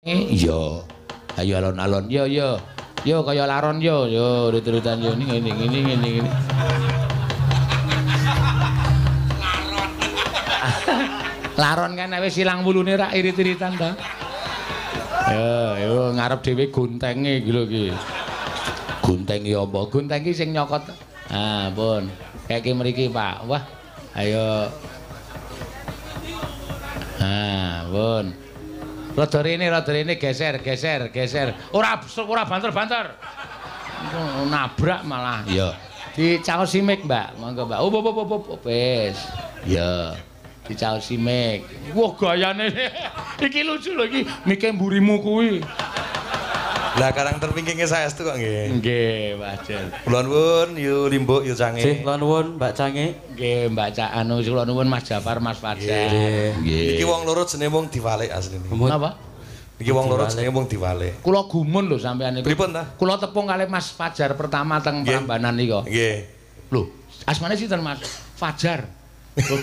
Iya. Ayo alon-alon. Yo yo. Yo kaya laron yo. Yo rit-ritan yo ngene. Laron kan wis ilang wulune ra irit-iritan ta. Yo ngarep dhewe gontenge iki lho iki. Gonteng ya apa? Gonteng iki sing nyokot. Ah, pun. Kayak mriki, Pak. Wah. Ayo. Ah, pun. Rada rene geser. Ora banter-banter. Nabrak malah. Ya. Dicaosi mik, Mbak. Monggo, Mbak. Wis. Ya. Dicaosi mik. Wah, gayane. Iki lucu lho iki. Mike mburimu kuwi. Lah karakter pingkingnya saestu kok nggih. Nggih, Pak Jen. Kula nuwun yu Limbuk yu Cange. Nggih, kula nuwun Mbak Cange. Nggih, Mbak Cak anu kula nuwun Mas Jafar, Mas Fajar. Nggih. Iki wong loro jenenge mung diwalik asline. Napa? Iki wong loro jenenge mung diwalik. Kula gumun lho sampean niku. Pripun ta? Kula tepung kalih Mas Fajar pertama teng Prambanan nika. Nggih. Lho, asmane sinten Mas? Fajar.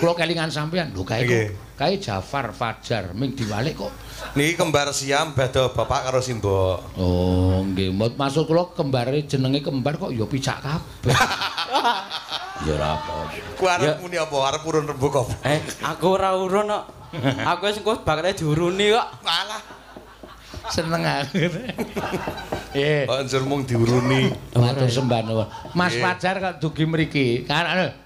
Kula kelingan sampean. Lho kae Jafar Fajar ming diwalik kok. Niki kembar siam beda bapak karo simbok. Oh, nggih. Maksud kula kembare jenenge kembar kok ya picak kabeh. Ya ora apa. Ku arep muni apa? Arep urun rembug apa? Aku ora urun kok. Aku wis engko bakale diuruni kok. Malah Seneng aku. kok njur mung diuruni. Matur sembah nuwun. Mas Fajar kok dugi mriki.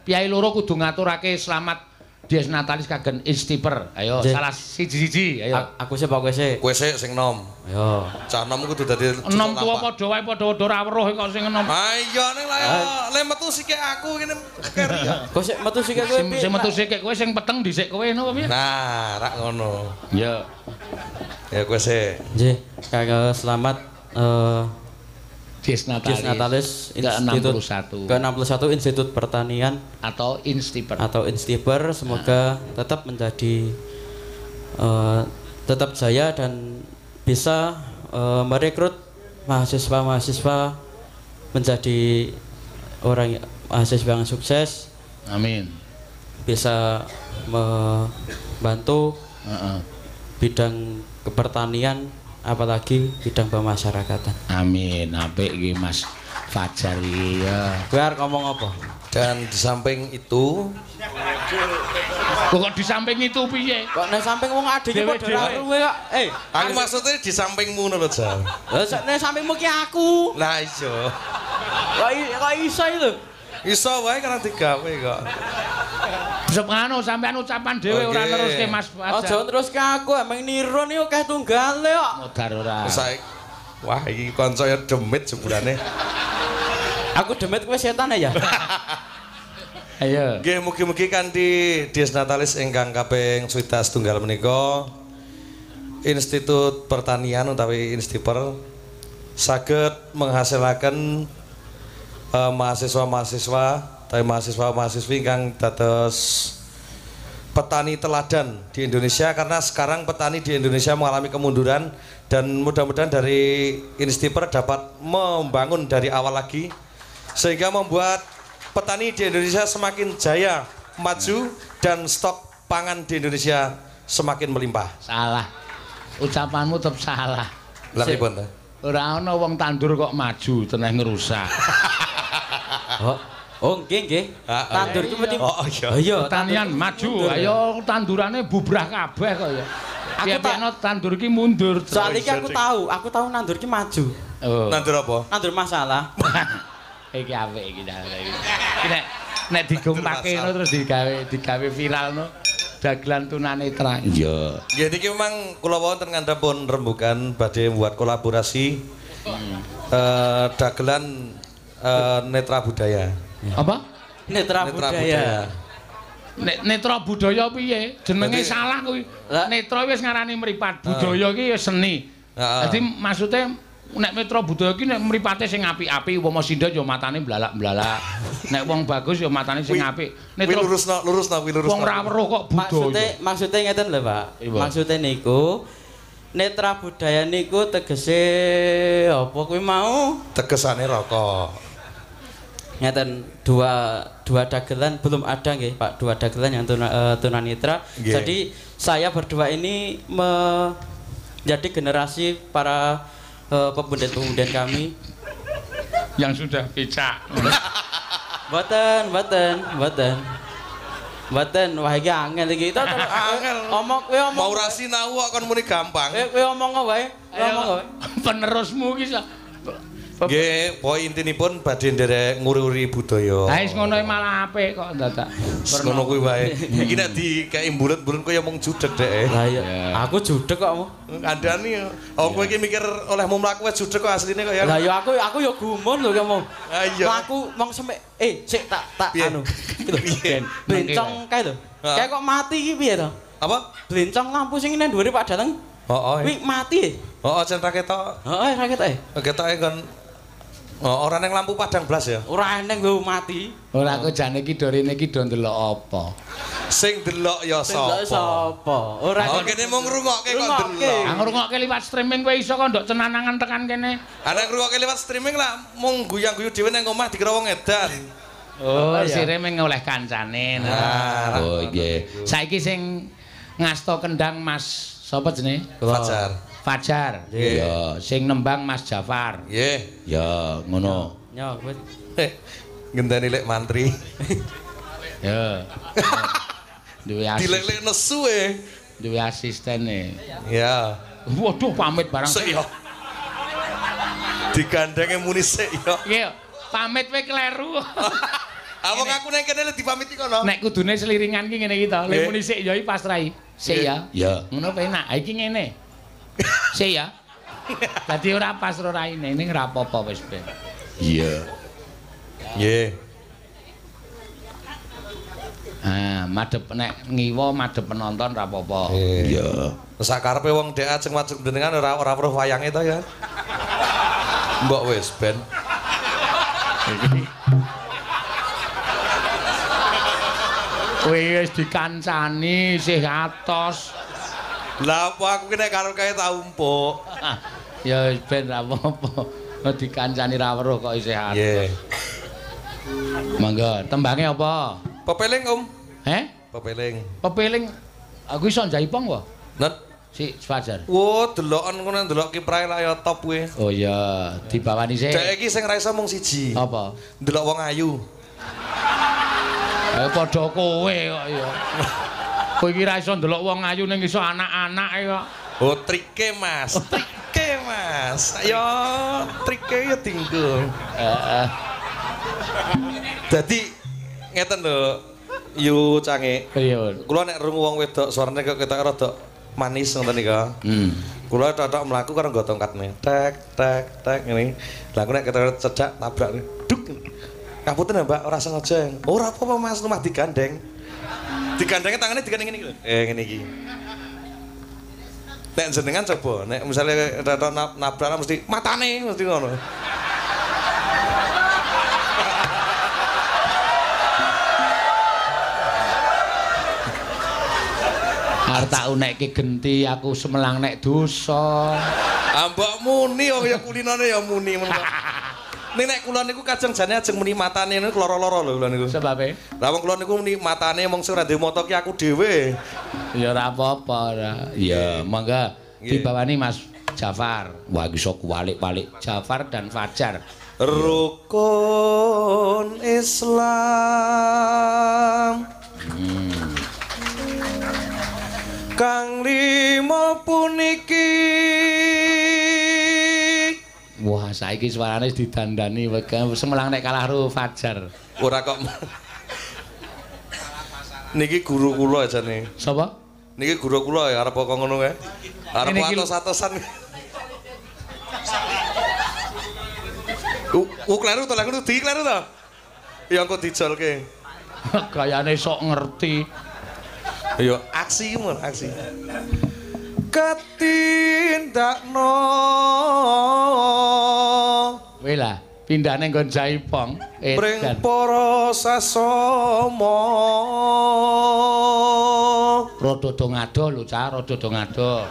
Piyai loro kudu ngaturake selamat Dies Natalis kagem Istiper. Ayo salah siji-siji. Ayo. Aku sih Pak sih. Kowe sik sing nom. Ayo. Cah nom kudu dadi Enom tuwa padha wae padha ora weruh kok sing enom. Ha iya ning le metu sikik aku kene. Kok sik metu sikik kowe piye? Sing metu sikik kowe sing peteng dhisik kowe napa piye? Nah, rak ngono. Ya. Ya kowe sik. Nggih, kagak selamat Dies Natalis ke-61 Institut Pertanian atau Instiper. Semoga tetap menjadi tetap jaya dan bisa merekrut mahasiswa menjadi mahasiswa yang sukses. Amin. Bisa membantu bidang kepertanian, apalagi bidang pemasyarakatan. Amin. Apik iki Mas Fajar iki ya. Kowe arep ngomong apa? Dan di samping itu Kok di samping itu piye? Kok nek samping wong adike padha ora ruwe kok. aku maksudnya di sampingmu ngono lho, Jal. Lah nek sampingmu ki aku. Nah, iya. Kok iso iki lho. Iso wae karena digawe kok. Sepengano sampean ucapan dhewe ora neruske Mas Fajar. Aja teruske aku, emang niru iki akeh tunggale kok. Modar ora. Wah, iki kancaya demit seburane. Aku demit kowe setan ya. Ayo. Nggih, mugi-mugi kanthi Dies Natalis ingkang kaping 71 menika Institut Pertanian utawi Instiper saged menghasilaken mahasiswa-mahasiswa utawi mahasiswa-mahasiswi ingkang dados petani teladan di Indonesia, karena sekarang petani di Indonesia mengalami kemunduran dan mudah-mudahan dari Instiper dapat membangun dari awal lagi sehingga membuat petani di Indonesia semakin jaya, maju, dan stok pangan di Indonesia semakin melimpah. Salah. Ucapanmu tetep salah. Lah pripun ta? Ora ana wong tandur kok maju teneh ngerusak. Oh, nggih. Tandur itu penting. Oh iya. Iya, Pertanian maju. Ayo tandurane bubrah kabeh kok ya. Piye-piye tandur ki mundur. Soal iki aku tahu nandur ki maju. Oh. Nandur apa? Nandur masalah. Iki apik iki nek digompake ngono terus digawe viral no dagelan tunanetra. Iya. Ya niki memang kula wonten ngandhapun rembugan badhe membuat kolaborasi dagelan netra budaya. Apa? Netra budaya. Netra budaya piye? Jenenge salah kuwi. Netra wis ngarani mripat, budaya ki ya seni. Dadi maksude nek netra budaya ki nek mripate sing apik-apik upama sindha ya matane blalak-blalak. Nek wong bagus ya matane sing apik. Netra lurusna. Wong ra weruh kok budaya. Maksudnya ngeten lho, Pak. Maksudnya niku netra budaya niku tegese apa kuwi mau? Tegesane rokok. Ngeten dua dagelan belum ada nggih Pak, dua dagelan yang tunanetra. Jadi saya berdua ini jadi generasi para pemuda-pemuda kami yang sudah becak. Mboten. Wah iki angel iki. Angel. Omong kowe omong. Mau ra sinau kok kon muni gampang. Kowe omong wae. Penerusmu iki Nggih, poin intinipun badhe nderek nguri-uri budaya. Ha wis ngono malah apik kok dadak. Ngono kuwi wae. Iki nek dikeki bulet-bulet kaya mung judeg dek. Lah iya. Aku judeg kok. Kandhani yo. Oh kowe iki mikir olehmu mlaku wis judeg kok asline kok ya. Lah ya aku ya gumun lho kamu. Ha iya. Aku mong sampe sik tak anu. Piye? Bencong kae lho. Kayak kok mati iki piye to? Apa? Bencong lampu sing nang dhuwure Pak Dateng. Heeh. Kuwi mati. Heeh, jan ra ketok. Heeh, ra ketoke. Ketoke kon ora nang lampu padang blas ya. Ora eneng lho mati. Ora kok jane iki dorene iki do ndelok apa. Sing delok ya sapa? Sapa? Ora kene mung ngrungokke kok delok. Ngrungokke liwat streaming kowe iso kok ndok cenanangan tekan kene. Ana ngrungokke liwat streaming lah mung guyang-guyu dhewe nang omah dikira wong edan. Oh, sire meng oleh kancane. Oh nggih. Saiki sing ngasta kendang Mas sapa jenenge? Fajar. Ya, sing nembang Mas Jafar. Nggih. Ya, ngono. Ya, wis. Ngenteni lek mantri. Ya. Duwe asisten. Dilek-lek nesu Duwe asistene. Ya. Waduh pamit barang. Sik ya. Digandenge muni sik ya. Nggih, pamit kowe kleru. Awang aku nang kene dipamiti kono. Nek kudune seliringan ki ngene iki to. Lek muni sik ya iki pasrai. Sik ya. Ya. Ngono penak. Ha iki ngene. Sik ya. Dadi ora pas ro raine ning ora apa-apa wis ben. Iya. Nggih. Madhep nek ngiwa madhep penonton ora apa-apa. Iya. Sakarepe wong dhek ajeng majeng jenengan ora weruh wayange to ya. Mbok wis ben. Kowe wis dikancani isih atos. Lah apa aku ki nek karo kae tak umpuk. Ya ben ra apa-apa. Dikancani ra weruh kok isih atos. Nggih. Mangga, tembange apa? Pepeling, Om. Pepeling. Pepeling. Aku iso njaipong wae. Net. Si Fajar. Wo, deloken ngono ndelok kiprahe lah ya top kuwi. Oh iya, dibawani sik. Dek iki sing ra iso mung siji. Apa? Ndelok wong ayu. Padha kowe kok ya. Kowe iki ra iso ndelok wong ayu ning iso anak-anake kok. Oh, trike Mas. Trike Mas. Ayo, trike ya tinggal. Heeh. Dadi ngeten lho. Yu cange. Iya. Kula nek rungu wong wedok suarane kok ketok rada manis ngoten nika. Kula tok mlaku karo nggo tongkatne. Tek tek tek ngene. Lah aku nek ketok cedak tabrak. Duk. Kapunten ya, Mbak, ora sengaja. Ora apa-apa Mas, rumah digandeng. Digandenge tangane digandeng ngene iki lho. Ngene iki. Nek jenengan coba, nek misale ketok nabrak mesti matane mesti ngono. Arep tak unekke genti aku semelang nek dosa. Mbok muni ya kulinane ya muni men. Ning nek kula niku kadang jane ajeng muni matane niku lara-lara lho kula niku. Sebabe? Lah wong kula niku muni matane mung sing ora duwe mata ki aku dhewe. Ya ora apa-apa ora. Ya, mangga dibawani Mas Jafar. Wah, iso kuwalik-walik Jafar dan Fajar. Rukun Islam. Kang limo puniki. Wah, saiki suarane didandani semelang nek kalah karo Fajar. Ora kok. Niki guru kula jane. Sapa? Niki guru kula ya arep kok ngono kae. Arep atos-atosan. Kleru to, kleru di kleru to. Ya engko dijolke. Gayane sok ngerti. Ya aksi mon, aksi. Ketindakno. Kowe lah, pindhane nggon jaipong. Pring para sasama. Rada do ngado lho, Cah, rada do ngado.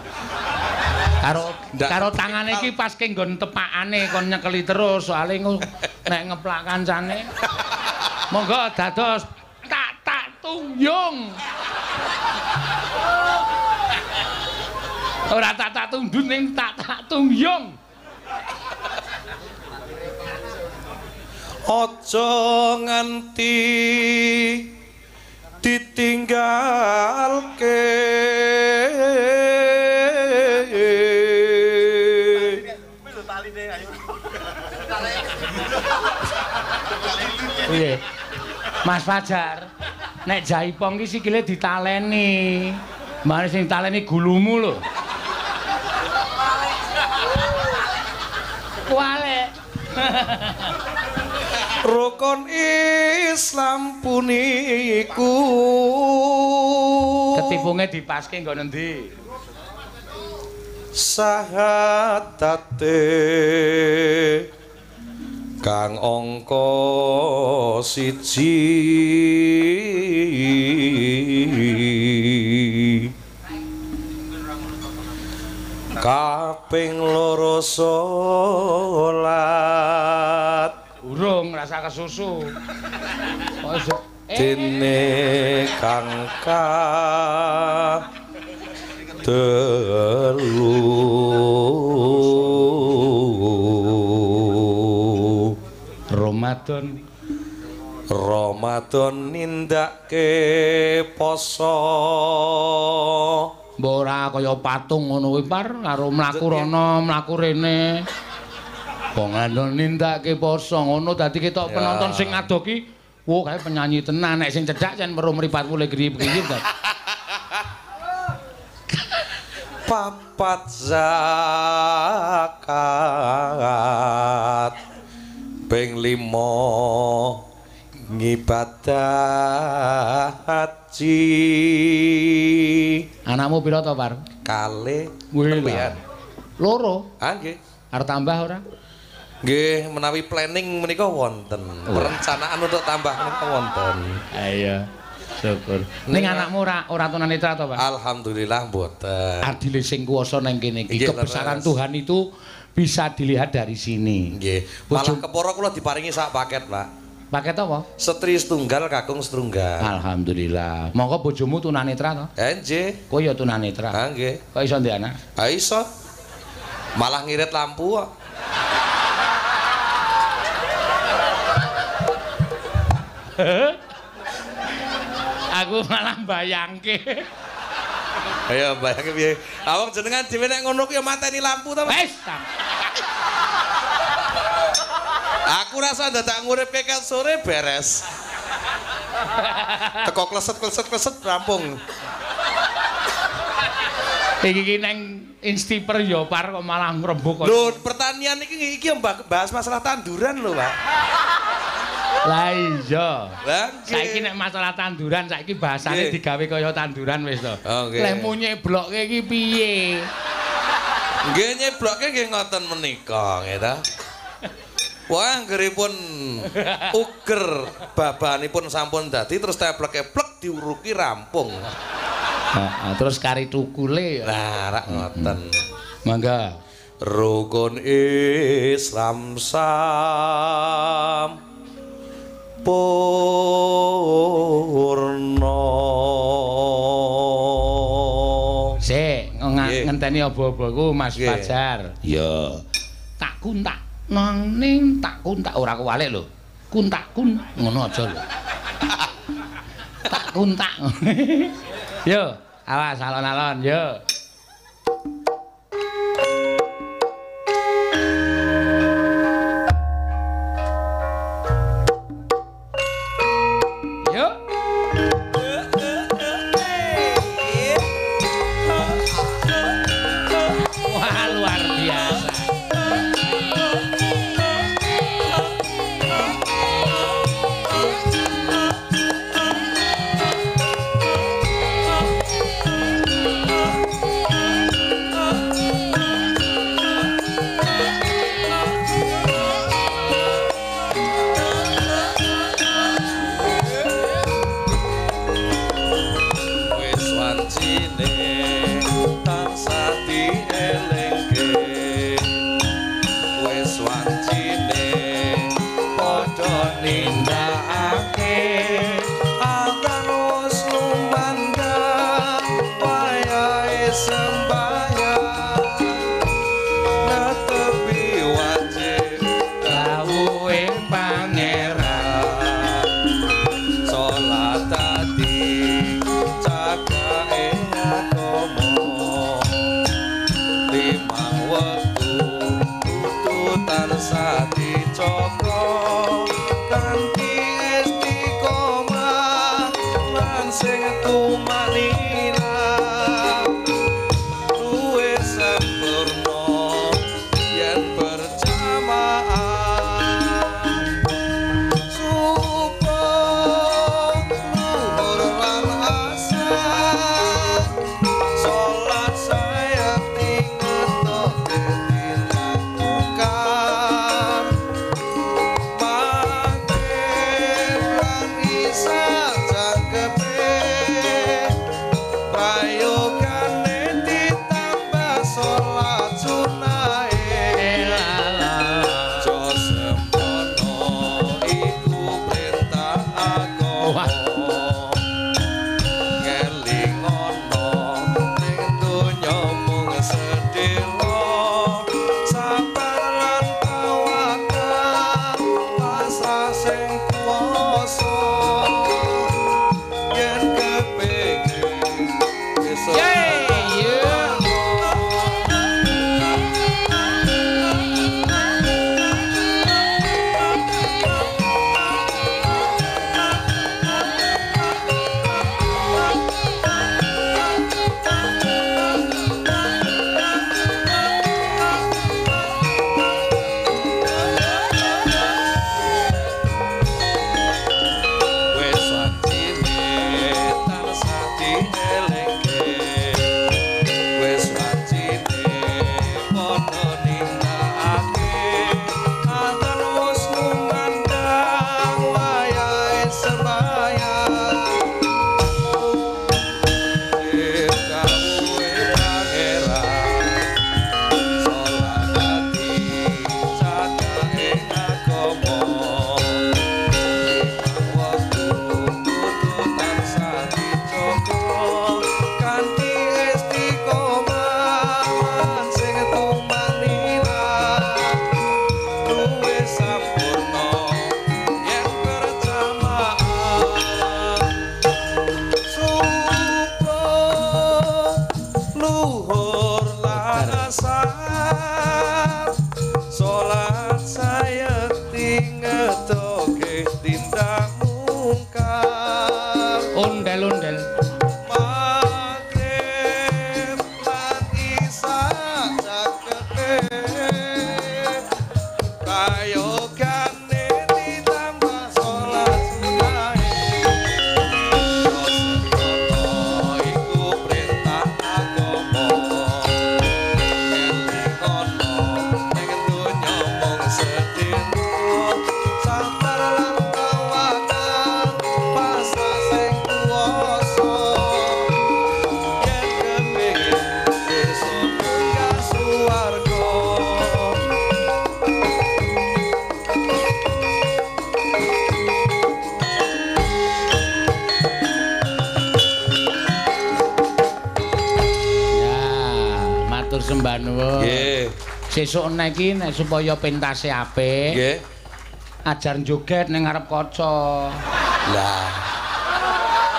Karo tangane iki pas ke nggon tepakane kon nyekeli terus soalé nek ngeplak kancane. Monggo dados tak tunjung. Ora tak tundun ning tak tungyung. Aja nganti ditinggalke Piye? Mas Fajar, nek jaipong ki sikile ditaleni. Mane sing taleni gulumu lho. Kuale. Rukun Islam puniku Ketipunge dipaske nggo nendi? Sahatate kang angka 1 kaping 2 salat Urung rasa kesusu. dene kang telu Ramadan nindake poso mbok ora kaya patung ngono kuwi par karo mlaku rono mlaku rene Ramadan nindake poso ngono dadi ketok penonton sing ngadoki wo kae penyanyi tenan nek sing cedhak jan weruh mripat mulai griyip-griyip ta papat zakat ping 5 ngibadah haji. Anakmu pira to, Par? Kalih. Tempian. Loro. Ah nggih. Arep tambah ora? Nggih, menawi planning menika wonten. Perencanaan untuk tambah menika wonten. Iya. Syukur. Ning anakmu ora tunanetra to, Pak? Alhamdulillah mboten. Adile sing kuwasa nang kene iki. Kebesaran Tuhan itu bisa dilihat dari sini. Nggih. Malah keporo kula diparingi sak paket, Pak. Paket apa? Setri setunggal kakung setunggal. Alhamdulillah. Monggo bojomu tunanetra to? Nggih. Kowe ya tunanetra. Ha nggih. Kok iso ndek anak? Ha iso. Malah ngirit lampu kok. Aku malah bayangke. Ayo bayangke piye. Awak jenengan dhewe nek ngono ku ya mateni lampu ta. Wes. Aku rasa dadak nguripke ket sore beres. Teko kleset rampung. Iki nang Instiper ya par kok malah ngrembug kok. Lho, pertanian iki bahas masalah tanduran lho, Pak. Lah iya. Lah saiki nek masalah tanduran saiki bahasane digawe kaya tanduran wis to. Leh nyeblokke iki piye? Nggih nyeblokke nggih ngoten menika, nggih ta. Wah, anggeripun uger babanipun sampun dadi terus teplek-eplek diuruki rampung. Heeh, terus kari tukule. Lah, rak ngoten. Mangga. Rukun Islam sampurna. Sik, ngenteni aba-abaku Mas Fajar. Iya. Tak kuntak nang ning tak kuntak ora kewalik lho. Kuntak-kun ngono aja lho. Tak kuntak. Yo, awas alon-alon, yo. tansah dicoba kanthi istiqomah lan sing tumanina luwih sempurna yen berjamaah subuh luhur lan asar salat saya tingeto tindakan maghrib lan isya jangkepe prayogane ditambah salat sunahe aja sempono iku perintah agama ngelingono ning donya mung sedhela sabar lan tawakal pasrah sing kuwasa yen kepengin esuk wis wajine tansah dielingke wis wajine padha nindakake antar wis ngundang wayahe sembahyang kamu pangeran salat ati cacake agama waktu kudu tansah dicoba kanthi istiqomah lan sing tumanina luwih sampurna yen berjamaah subuh luhur lan asar salat saya tingetoke tindak mungkar Ondel-ondel. maghrib lan isya jangkepe prayogane ditambah salat sunahe sempono iku perintah agama ngelingono ning donya mung sedhela sabar lan tawakal pasrah sing kuwasa yen kepengin esuk munggah swarga Ya, matur sembah nuwun. nggih Sesuk nek iki nek supaya pentase apik, nggih ajar joget ning ngarep kaca. lah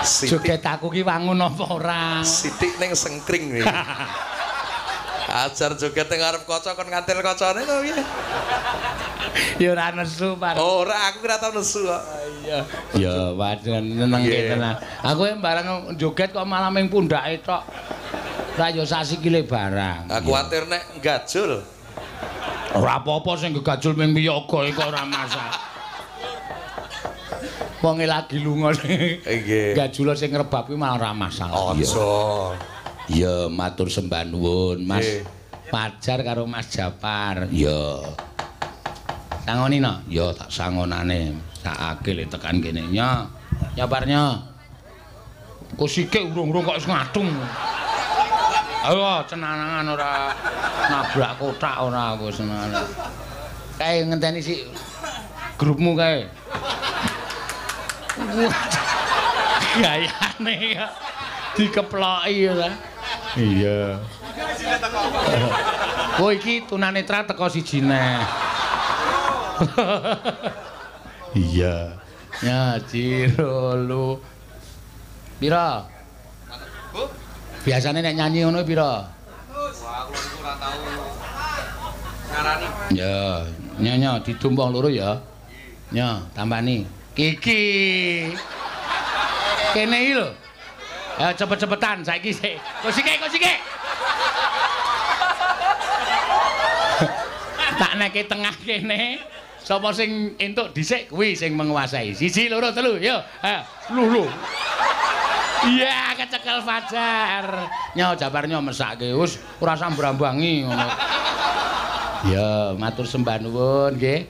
Joget aku ki wangun apa ora? Sitik ning sengkring nih. Ajar joget ning arep kaca kon ngantil kacane to piye? Ya ora nesu, Pak. Ora, aku ora tau nesu kok. Iya. Ya wajan nenengke tenan. Aku barang joget kok malah ming pundake tok. Ora ya sasikile barang. Aku kuwatir nek gajul. Ora apa-apa sing gegajul ming piyaga kok ora masalah. Wonge lagi lunga Nggih. gajul sing ngrebab kuwi malah ora masalah. Aja. Ya matur sembah nuwun Mas Nggih. Fajar karo Mas Japar. Ya. Sangoni no? Ya tak sangonane. Sakake le tekan kene nya. Japarnya. Kok sikik urung-urung kok wis ngadung. Ayo cenanangan ora nabrak kotak ora aku senengane. Kae ngenteni sik grupmu kae. Gayane ya dikeploki ya. Iya. Oh iki tunanetra teko siji neh. Iya. Ya Ciro lu. Pira? Bu? Biasane nek nyanyi ngono pira? Wah, aku ora tau ngarani Ya, nyo ditumpang loro ya. Nyo, tambani. Kiki. Kene iki lho. Ayo cepet-cepetan saiki sik. Kosike. Tak neke tengah kene. Sapa sing entuk dhisik kuwi sing menguasai. 1 2 3 yo. Ayo. Lu. Iya, kecekel Fajar. Nyo Japar nyo mesake wis ora sambrambangi ngono. Ya, matur sembah nuwun nggih.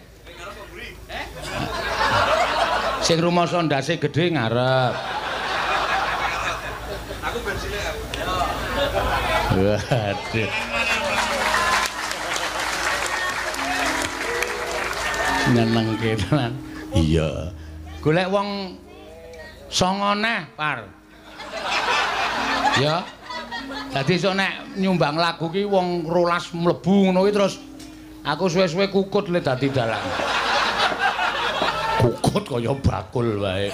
Sing rumasa ndase gedhe ngarep. Aku bensine. Waduh. Nyenengke tenan. Iya. Golek wong songo neh, Par. Ya. Dadi sok nek nyumbang lagu ki wong 12 mlebu ngono ki terus aku suwe-suwe kukut le dadi dalang. Kukut kaya bakul wae.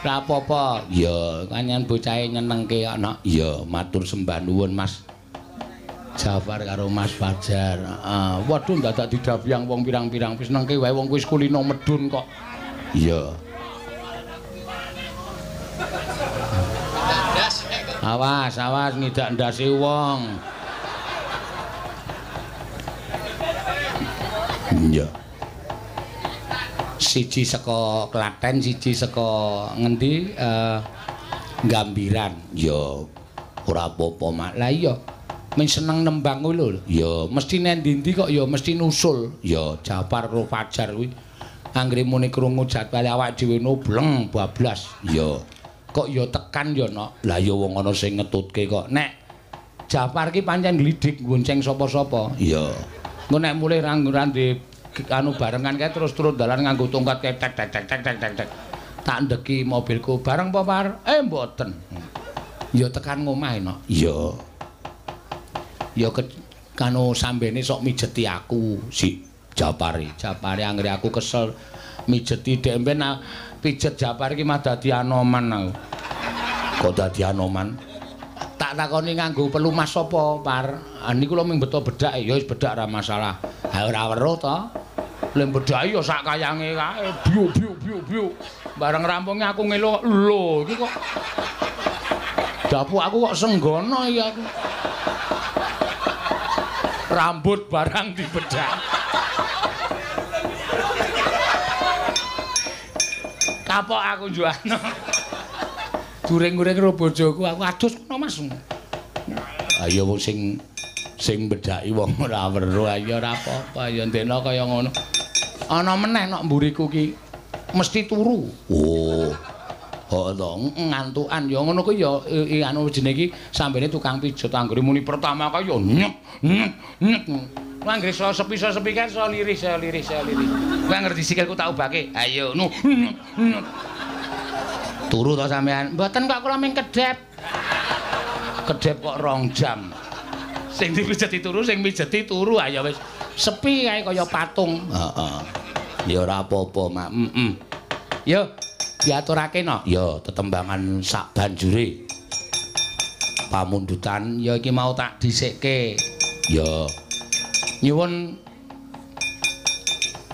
Lah apa-apa. Ya, kanyan bocahe nyenengke ana. Ya, matur sembah nuwun Mas Jafar karo Mas Fajar. Waduh dadak didabyang wong pirang-pirang wis nengke wae wong wis kulino medun kok. Iya. Awas ngidak ndase wong. Iya. Siji saka Klaten, siji saka ngendi? Gambiran. Ya ora apa-apa mak. Lah iya. Men seneng nembang kuwi lho. Ya mesti nek ndi-ndi kok ya mesti nusul. Ya Jafar karo Fajar kuwi anggere muni krungu jadwal awake dhewe nobleng bablas. Ya kok ya tekan ya nok. Lah ya wong ana sing ngetutke kok. Nek Jafar ki pancen glidik gonceng sapa-sapa. Ya. Engko nek mulih rangguran anu barengan kae terus turun dalan nganggo tongkat tek. Tak ndeki mobilku bareng apa Par? Mboten. Ya tekan ngomah nok. Ya. Ya kanu sambene sok mijeti aku si Japari anggere aku kesel mijeti dhek mben pijet Japar iki mah dadi anoman aku. Kok dadi anoman? Tak takoni nganggo pelumas sapa, Par? Niku lho ming beto bedak ya wis bedak ora masalah. Ha ora weruh to. Lha bedak ya sak kayange kae biu. Bareng rampunge aku ngelok lho iki kok dapu aku kok senggono iki aku. Rambut barang dibedak. Kapok aku juwana. Guring-guring karo bojoku aku adus kono Mas. Ayo wong sing bedaki wong ora weruh ayo ora apa-apa ya ndekno kaya ngono. Ana meneh nok mburiku ki mesti turu. Oh. To ngantukan ya ngono kuwi ya anu jenenge iki sambene tukang pijet anggere muni pertama kaya ya nyek. Anggere sepi kan so lirih. Kowe ngerti sikilku tak ubake. Ayo nu. Turu to sampean? Mboten kok kula ming kedep. Kedep kok 2 jam. Sing dipijeti turu, sing mijeti turu ayo wis sepi kae kaya patung. Heeh. Ya ora apa-apa, Mak. Yo diaturake no. Ya tetembangan sak banjure. Pamundutan ya iki mau tak dhisikke. Ya nyuwun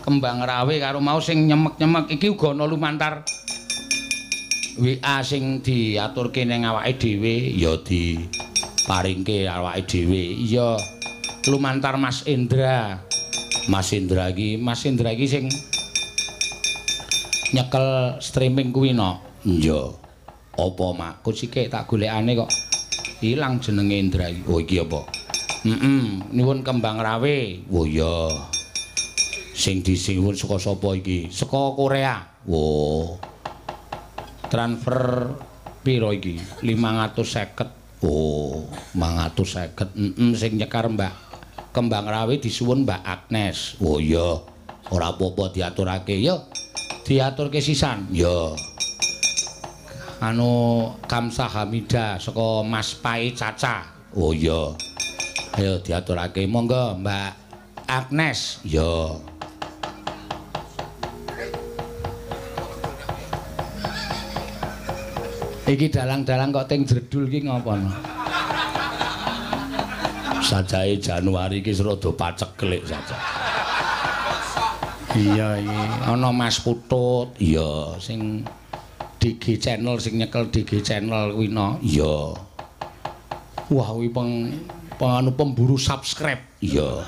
kembang rawe karo mau sing nyemek-nyemek iki uga ana lumantar WA sing diaturke ning awake dhewe ya diparingke awake dhewe. Ya lumantar Mas Indra. Mas Indra iki sing nyekel streaming kuwi no. Iya. Apa Mak? Kusike tak golekane kok ilang jenenge Indra iki. Oh iki apa? Nuwun kembang rawe. Oh iya. Sing disiwun saka sapa iki? Saka Korea. Oh. Transfer piro iki? 550. Oh, 550. Sing nyekar Mbak Kembang Rawe disuwun Mbak Agnes. Oh iya. Ora apa-apa diaturake ya. Diaturke sisan. Ya. Anu Kamsa Hamida saka Mas Pai Caca. Oh iya. Ayo diaturake monggo Mbak Agnes. Ya. Iki dalang-dalang kok teng jredul iki ngopo no? Sajae Januari iki rada paceklik saja. Iya ana Mas Putut iya sing DG channel sing nyekel DG channel kuwi no iya wah kuwi pemburu subscribe iya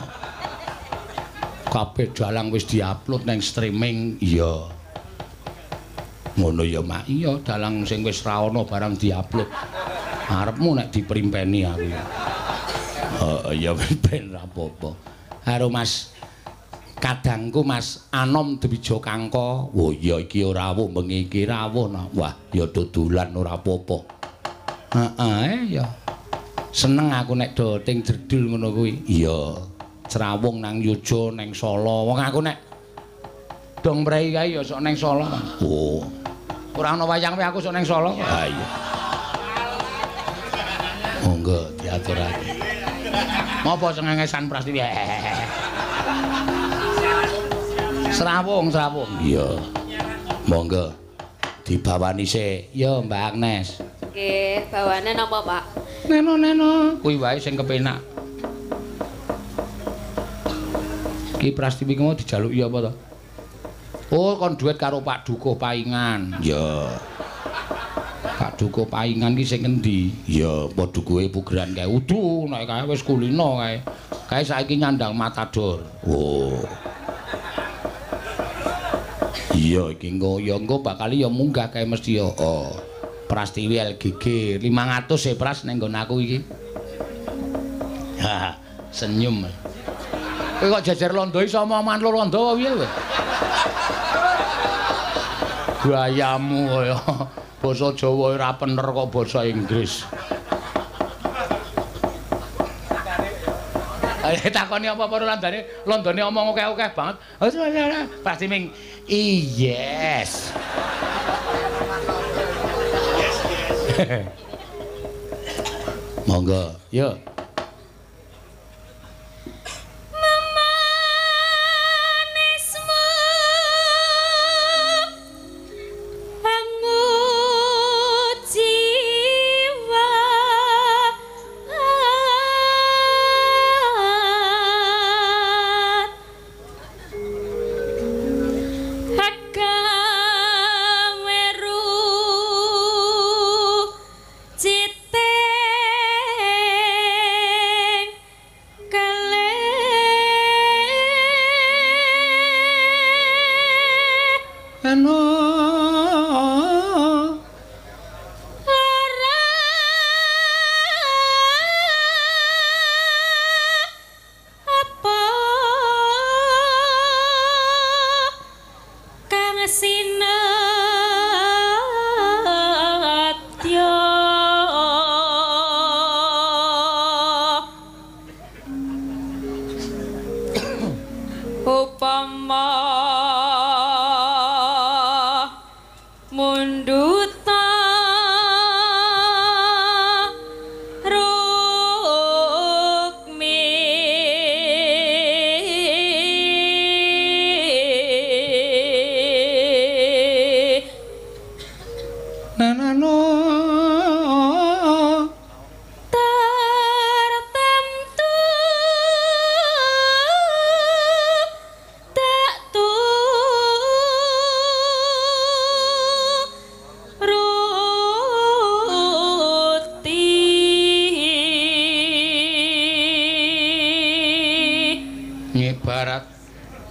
kabeh dalang wis diupload nang streaming iya ngono ya Mak iya dalang sing wis ra ono barang diupload arepmu nek diprimpeni aku ya ben ra apa-apa karo Mas kadangku Mas Anom Dwija Kangko. Oh iya iki ora rawuh bengi iki rawuh. Wah, ya dodolan ora apa-apa. Heeh ya. Seneng aku nek do ting jedul ngono kuwi. Iya. Crawung nang Yojo nang Solo. Wong aku nek dong mrei kae ya sok nang Solo. Oh. Ora ana wayang aku sok nang Solo. Ha iya. Monggo diaturake. Ngopo sengengesan Prastiwi? Serawung. Iya. Monggo. Dibawani sik. Ya, Mbak Agnes. Nggih, bawane napa, Pak? Neno. Kuwi wae sing kepenak. Ki Prastiwi mau dijaluki apa to? Oh, kon duet karo Pak Dukuh Paingan. Ya. Pak Dukuh Paingan ki sing endi? Ya, apa dukuhe pugeran kae. Udu, nek kae wis kulino kae. Kae saiki nyandang Matador. Oh. Iya iki engko bakal ya munggah kae mesti ya. Oh. Prastiwi LGG 500 Pras ning nggon aku iki. Ha, senyum. Kowe kok jejer londo iso omongan londo apa piye kowe? Gayamu kaya basa Jawa ora pener kok basa Inggris. Ayo takoni apa-apa londone omong akeh-akeh banget. Pasti ming yes. Monggo, yuk.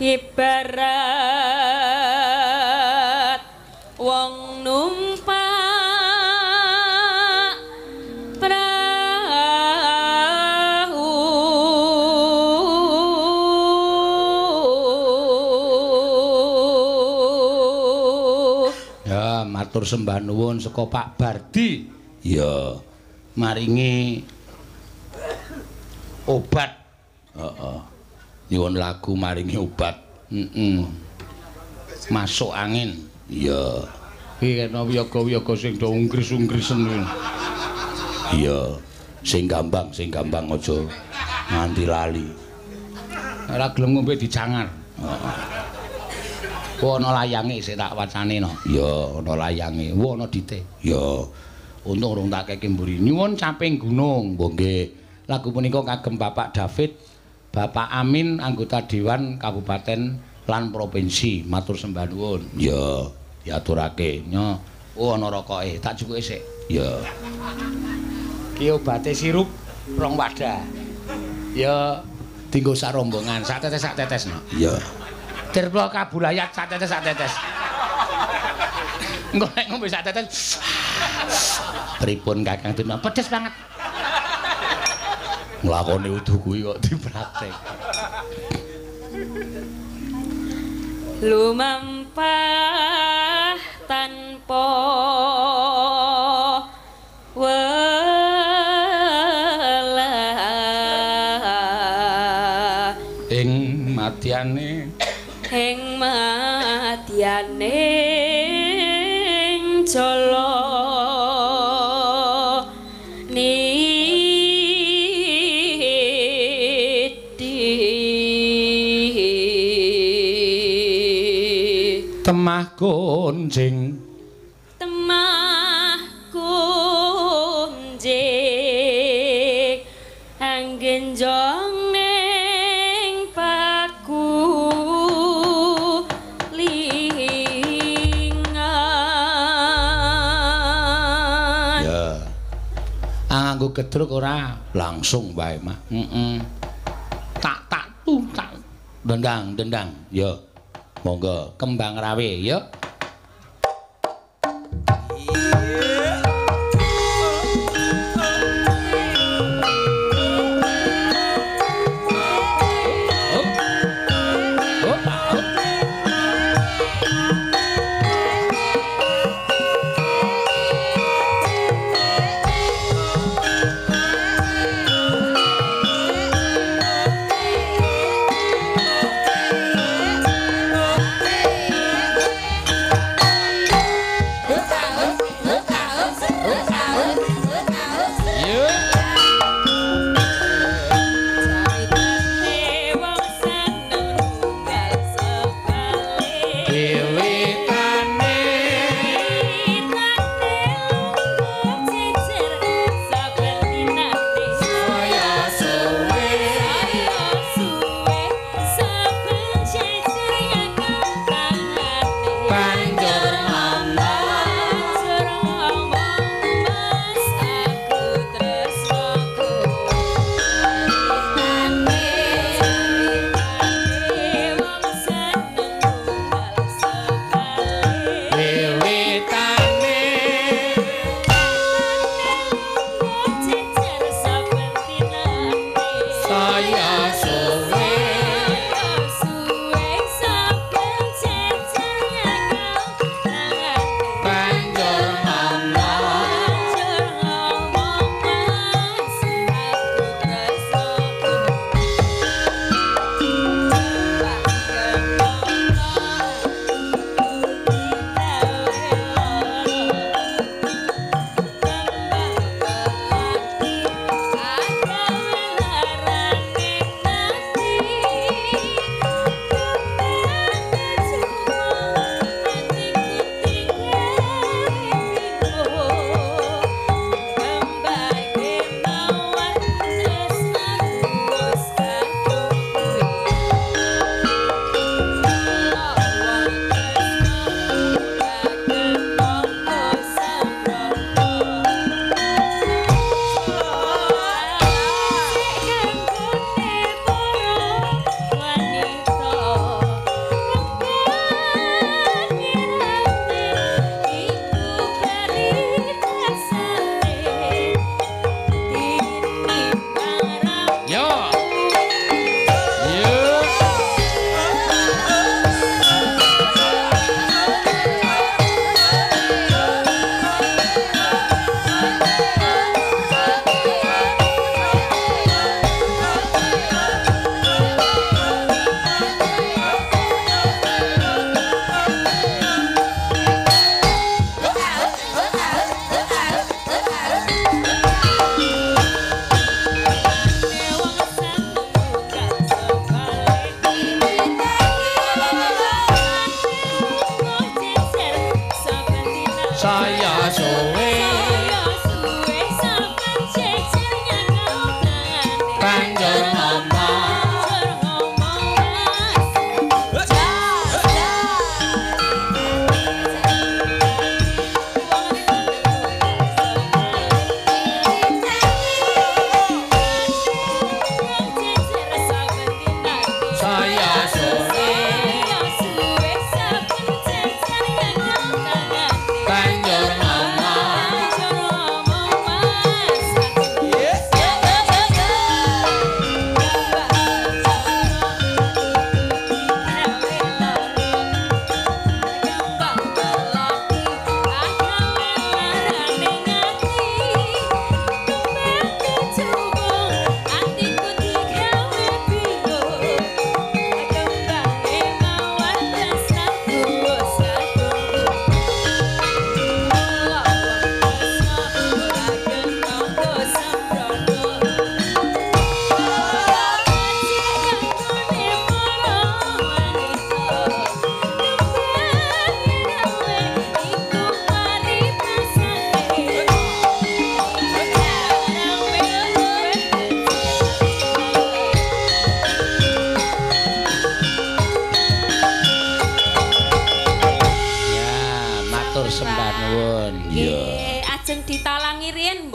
Ibarat wong numpak perahu ya matur sembah nuwun saka Pak Bardi ya maringi obat nyuwun lagu maringi obat masuk angin iya iki kena wiyaga-wiyaga sing do ungkris-ungkrisen kuwi iya sing gampang aja nganti lali ora gelem ngombe dicangar ana layange sik tak wacane no iya ana layange ana dite iya untung urung tak keke mburi nyuwun caping gunung mbok nggih Lagu punika kagem Bapak David, Bapak Amin, anggota Dewan Kabupaten lan Provinsi. Matur sembah nuwun. Ya, diaturake. Nyo. Oh ana rokoke, tak cukuke sik. Ya. Ki obate sirup rong wadah. Ya dienggo sak rombongan, sak tetes no. Ya. Dirplo kabulayat sak tetes. Engko nek ngombe sak tetes. Pripun Kakang Tuna? Pedes banget. Nglakoni udu kuwi kok dipraktek. Lumampah tanpa welah ing madyane jala temah kunjing anggen jong ning paku lingan ya nganggo gedruk ora langsung wae mah tak dendang ya monggo kembang rawe ya. saya suwe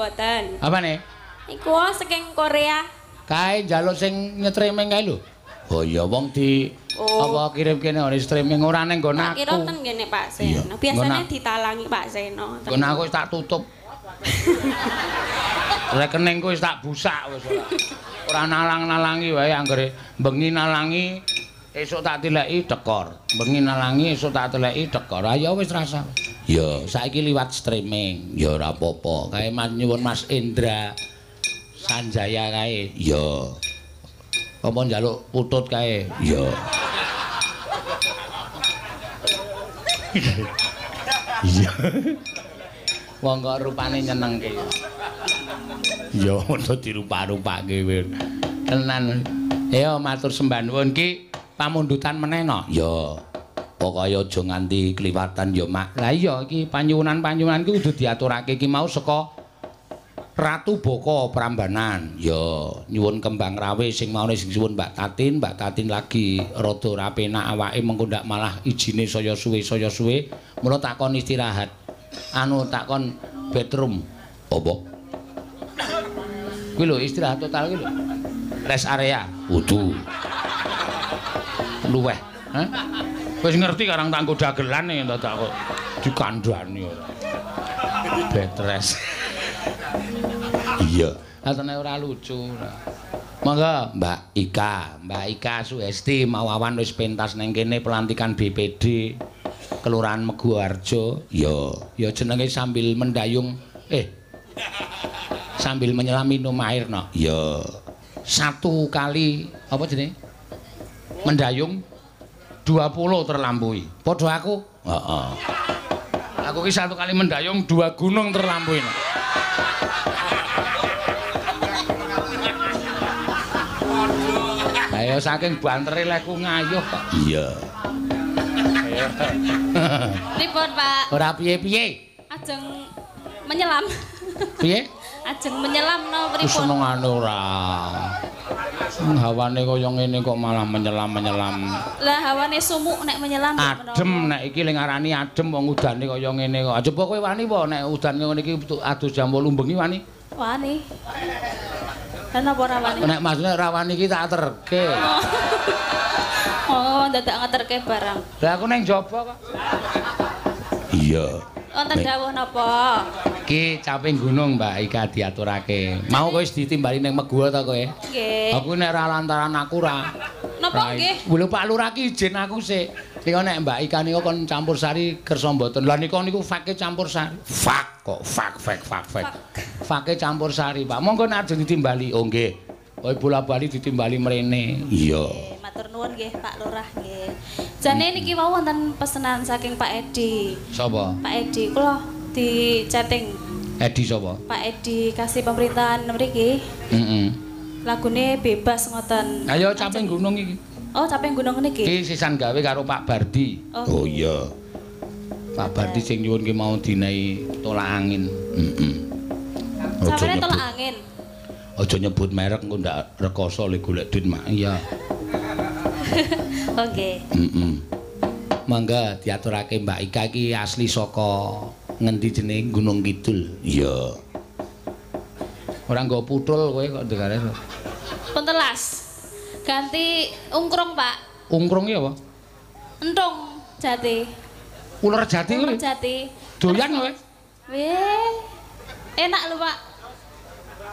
mboten. Apane? Iku saking Korea. Kae njaluk sing nyetriming kae lho. Oh iya wong di apa kirim kene ora streaming ora ning nggon aku. Kira ten ngene Pak Seno. Biasanya ditalangi Pak Seno. Nggon aku wis tak tutup. Rekeningku wis tak busak wis ora nalang-nalangi wae anggere bengi nalangi esuk tak tileki dekor. Bengi nalangi esuk tak tileki dekor. Ayo wis rasa. Ya saiki liwat streaming. Ya ora apa-apa. Kae Mas nyuwun Mas Indra Sanjaya kae. Ya. Apa njaluk putut kae? Ya. Iya. Wong kok rupane nyenengke. Ya untuk dirupa-rupake wis. Tenan. Ya matur sembah nuwun ki pamundutan meneh no. Ya. Pokoke aja nganti kliwatan ya Mak. Lah iya iki panyuwunan-panyuwunan ki kudu diaturake ki mau saka Ratu Boko Prambanan. Ya nyuwun kembang rawe sing maune sing suwun Mbak Tatin lagi rada ora penak awake mengko ndak malah ijine saya suwe. Mula takon istirahat. Anu takon bedroom. Apa? Kuwi lho istirahat total kuwi lho. Rest area. Wudu. Luweh. Hah? Wis ngerti karang tak nggo dagelan nek tak kok dikandhani ora. Betres. Iya, atene ora lucu ora. Monggo Mbak Ika Suesti mawawan wis pentas ning kene pelantikan BPD Kelurahan Meguarjo. Ya jenenge sambil mendayung sambil menyelam minum air no. Ya. Satu kali apa jenenge? Mendayung 20 terlampaui. Padha aku? Heeh. Aku ki satu kali mendayung 2 gunung terlampaui. No. Ayo saking bantere lekku ngayuh kok. Iya. Pripun Pak? Ora piye-piye. Ajeng menyelam. Piye? Ajeng menyelam no pripun? Senengane ora. Hawane kaya ngene kok malah menyelam-menyelam. Lah hawane sumuk nek menyelam adem nek iki ling arani adem wong udane kaya ngene kok. Coba kowe wani apa nek udan ngene iki adus jam 8 bengi wani? Wani. Kan apa ora wani? Nek maksudnya ra wani iki tak terke. Oh, dadak ngeterke barang. Lah aku ning jaba kok. Iya. Wonten dawuh napa? Iki caping gunung Mbak Ika diaturake. Mau kowe wis ditimbali ning Meguwa ta kowe? Nggih. Aku nek ra lantaran aku ra. Napa nggih? Lho Pak Lurah ki izin aku sik. Nika nek Mbak Ika niku kon campur sari kersa mboten. Lah niku fake campur sari. Fak kok fak. Fake campur sari Pak. Monggo nek ajeng ditimbali. Oh nggih. Kowe bola-bali ditimbali mrene. Iya. Matur nuwun nggih Pak Lurah nggih. Jane niki wau wonten pesenan saking Pak Edi. Sapa? Pak Edi kula di chatting. Edi sapa? Pak Edi kasih pemerintahan mriki. Heeh. Lagune bebas ngoten. Ayo caping gunung iki. Oh, caping gunung niki. Iki sisan gawe karo Pak Bardi. Oh iya. Pak Bardi sing nyuwun ki mau dinehi tolak angin. Heeh. Sampeyan tolak angin. Aja nyebut merek engko ndak rekoso le golek duit mak. Iya. Oke. Heeh. Mangga diaturake Mbak Ika iki asli saka ngendi jeneng Gunung Kidul. Iya. Ora nggo putul kowe kok ndegare. Pentelas. Ganti ungkrung, Pak. Ungkrung iki apa? Entung jati. Uler jati kuwi. Uler jati. Doyan kowe? Weh. Enak lho, Pak.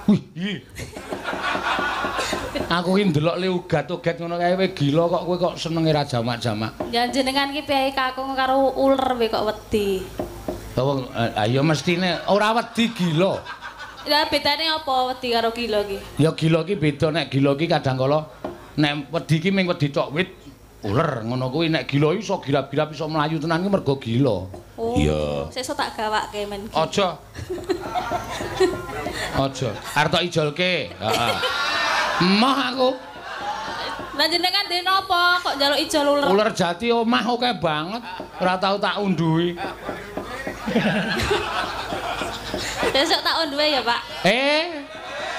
Wih, iya. Aku ki ndelok le ugat-ugat ngono kae kowe gila kok kowe kok senenge ra jamak-jamak. Ya jenengan ki piye kakung karo uler we kok wedi. Oh, ayo mestine ora wedi gila. Lah bedane apa wedi karo gila ki? Ya gila ki beda nek gila ki kadang kala nek wedi ki mung wedi tok wit uler ngono kuwi nek gila iso girap-girap iso mlayu tenan ki mergo gila. Oh. Iya. Sesuk tak gawake men. Aja. Aja. Arep tok ijolke. Heeh. Emoh aku. Lah jenengan dene napa kok njaluk ijol uler? Uler jati omah oke banget. Ora tau tak unduhi. Besok tak unduhe ya, Pak.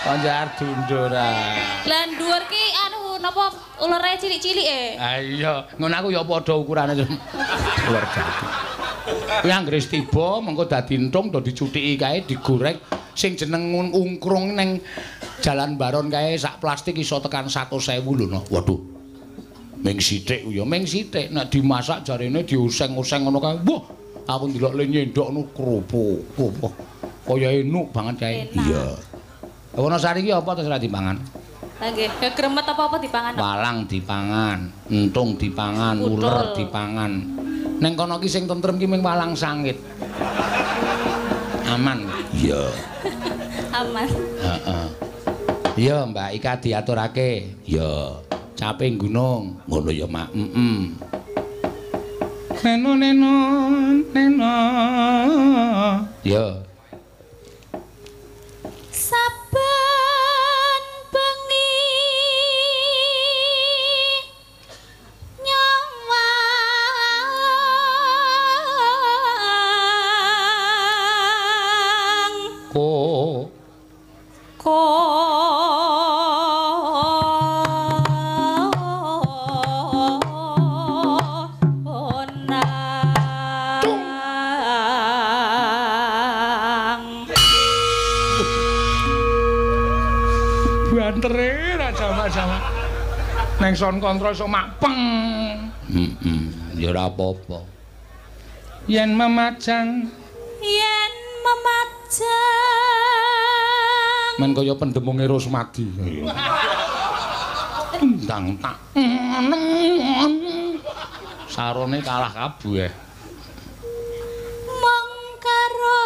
Konjar dundur ah. Lah dhuwur ki anu napa ulere cilik-cilik Ah iya, ngono aku ya padha ukurane. Uler jati. Kuwi anggere tiba mengko dadi entung do dicuthiki kae digoreng sing jeneng ungkrung ning Jalan Baron kae sak plastik iso tekan 100.000 lho no. Waduh. Ming sithik ya, ming sithik. Nek dimasak jarene diuseng-useng ngono kae. Wah, aku ndelok le nyendok nu kerupuk. Kaya enuk banget kae. Iya. Wonosari iki apa terus ora dipangan? Lah nggih, gegremet apa-apa dipangan. Walang dipangan, entung dipangan, uler dipangan. Ning kono ki sing tentrem ki ming walang sangit. Aman. Iya. Aman. Heeh. Iya, Mbak Ika diaturake. Iya. Caping gunung. Ngono ya, Mak. Neno. Iya. Saben bengi nyawang bantere ra jamak-jamak. Neng sound control sok mak peng. Ya ora apa-apa. Yen memajang men kaya pendemunge Rusmadi. Tundang tak. Sarone kalah kabeh. mong karo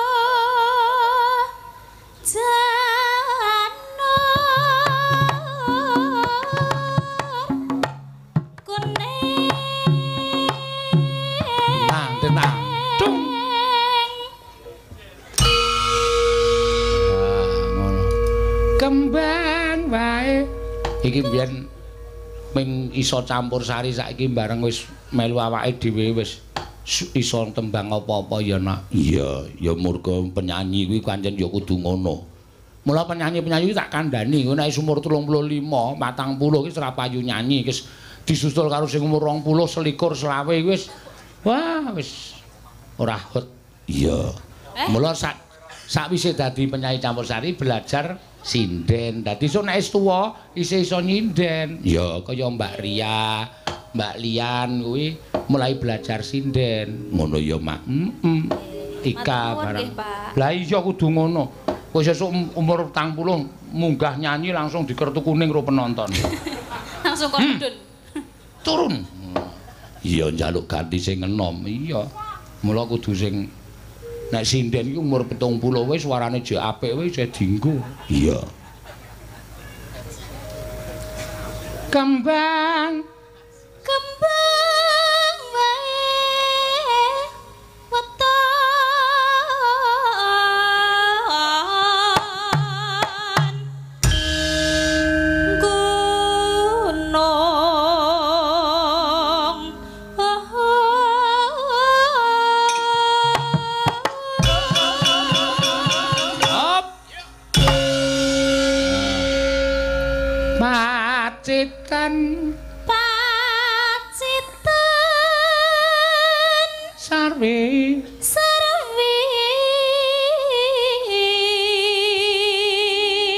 Kembang wae. Iki mbiyen ming iso campur sari saiki bareng wis melu awake dhewe wis iso tembang apa-apa ya nak. Iya, ya murga penyanyi kuwi pancen ya kudu ngono. Mula penyanyi-penyanyi tak kandhani ngono nek umur 35, 40 ki ora payu nyanyi wis disusul karo sing umur 20, 21, 20 wis wah wis ora hot. Iya. Mula sakwise dadi penyanyi campursari belajar sinden. Dadi sok nek wis tuwa isih iso nyinden. Ya kaya Mbak Ria, Mbak Lian kuwi mulai belajar sinden. Ngono ya, Mak. Tika barang. Lah iya kudu ngono. Wis sesuk umur 40 munggah nyanyi langsung dikertu kuning karo penonton. Langsung kodun. Turun. Iya njaluk ganti sing enom. Iya. Mula kudu sing nek sinden iki umur 70 wis suarane jek apik wis dienggo. Iya. Kembang wae weton gunung pacitan sarwi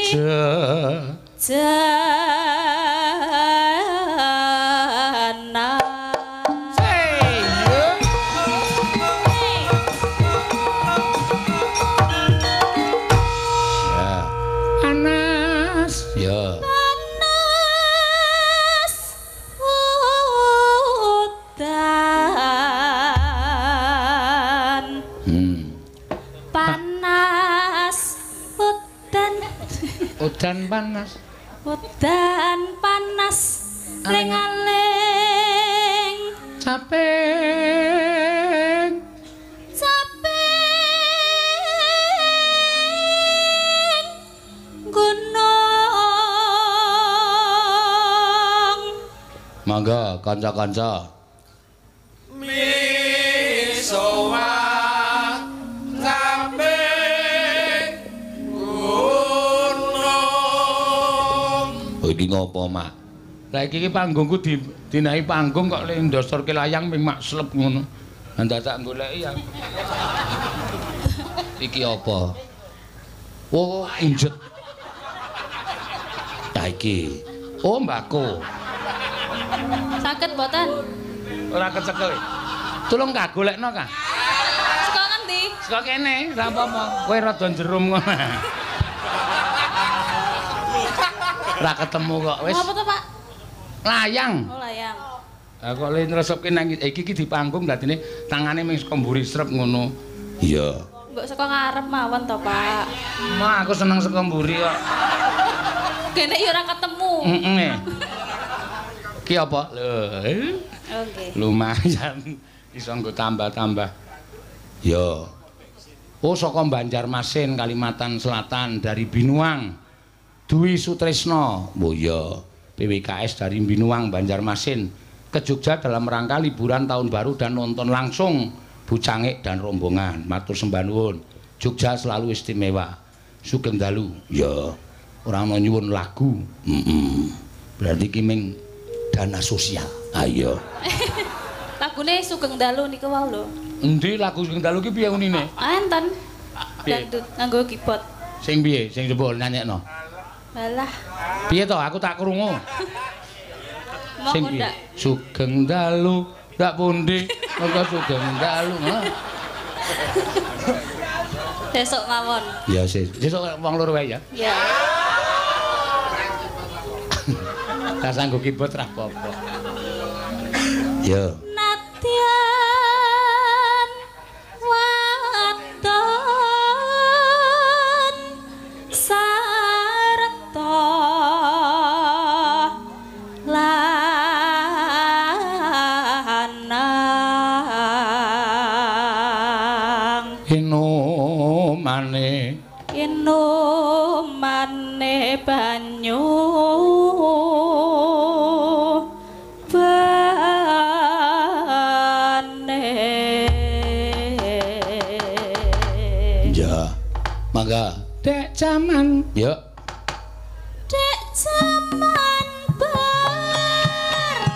jana panas ya panas udan panas udan panas udan panas ling-aling capek gunung mangga kanca-kanca misowa capek gunung. iki ngopo, Mak? Lah iki panggungku dinahi panggung kok le ndosorke layang ming mak slep ngono. Lah tak goleki ya. Iki apa? Oh, injet. Nah iki. Oh, mbako. Saged mboten? Ora kecekel. Tulung Kak golekno Kak. Saka ngendi? Saka kene, ora apa-apa. Kowe rada jerum ngono. Ora ketemu kok wis. Apa to, Pak? Layang. Oh, layang. Lah kok le nresepke nang iki di panggung dadine tangane ming saka mburi srep ngono. Iya. Mbok saka ngarep mawon to, Pak. Mah aku seneng saka mburi kok. Kene ya ora ketemu. Heeh. Ki apa? Lho. Oke. Lumayan iso nggo tambah-tambah. Ya. Oh saka Banjarmasin, Kalimantan Selatan dari Binuang. Dwi Sutrisno. Oh iya. PWKS dari Binuang, Banjarmasin ke Jogja dalam rangka liburan tahun baru dan nonton langsung Bu Cangik dan rombongan. Matur sembah nuwun. Jogja selalu istimewa. Sugeng dalu. Ya. Ora ana nyuwun lagu. Berarti ki ming dana sosial. Ayo. Lagune Sugeng Dalu niku wau lho. Endi lagu Sugeng Dalu ki piye unine? Enten. Piye? Dangdut nganggo keyboard. Sing piye? Sing coba nyanyekno. Balah. Piye to? Aku tak krungu. Sing Monggo piye? ndak? Sugeng Dalu, ndak pundi? Monggo Sugeng Dalu. Besok mawon. Ya sesuk wong loro wae ya. Ya. Tak sanggo keyboard ra apa-apa. Ya. Nadyan wadon sarta lanang Inomane banyu mangga dek jaman ya dek jaman berjuang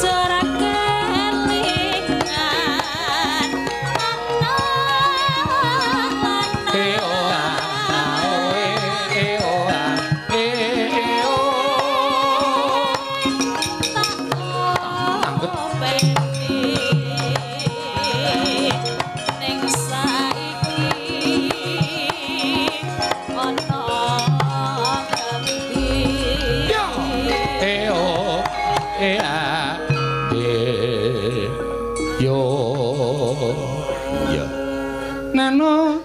jarak kelingan nano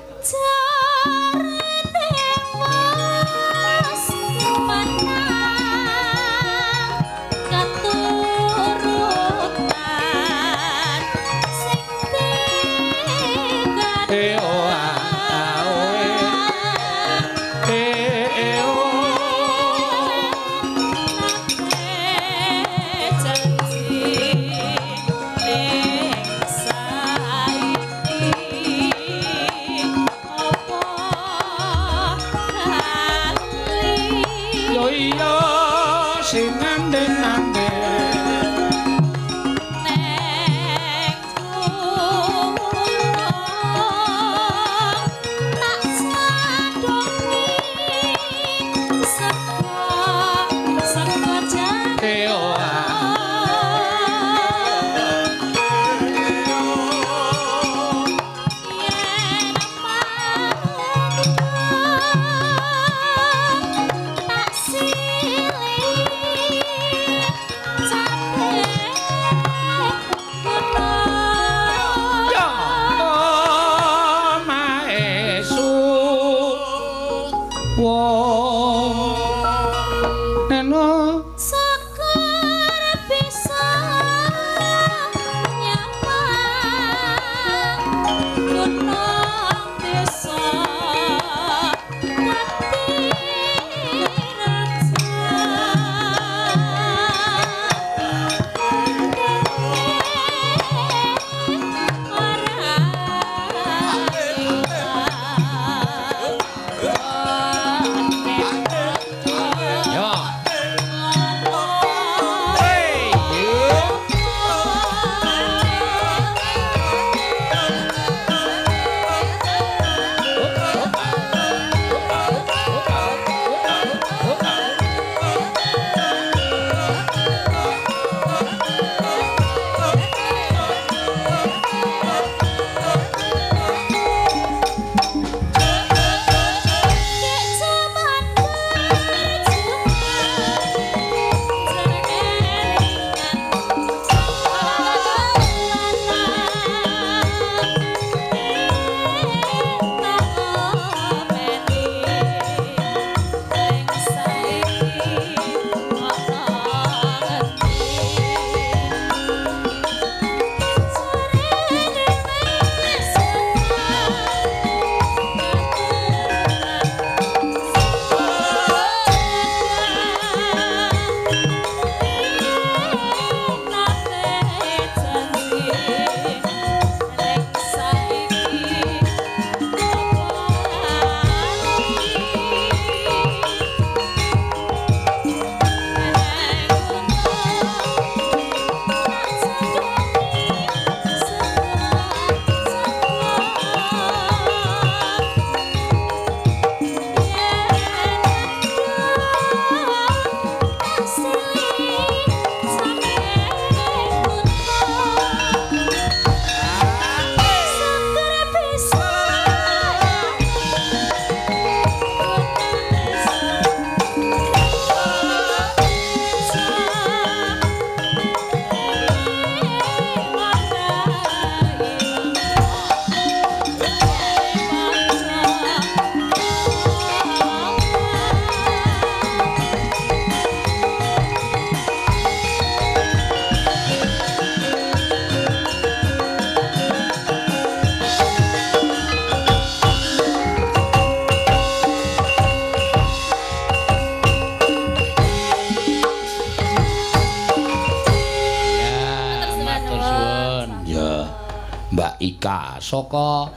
Baika saka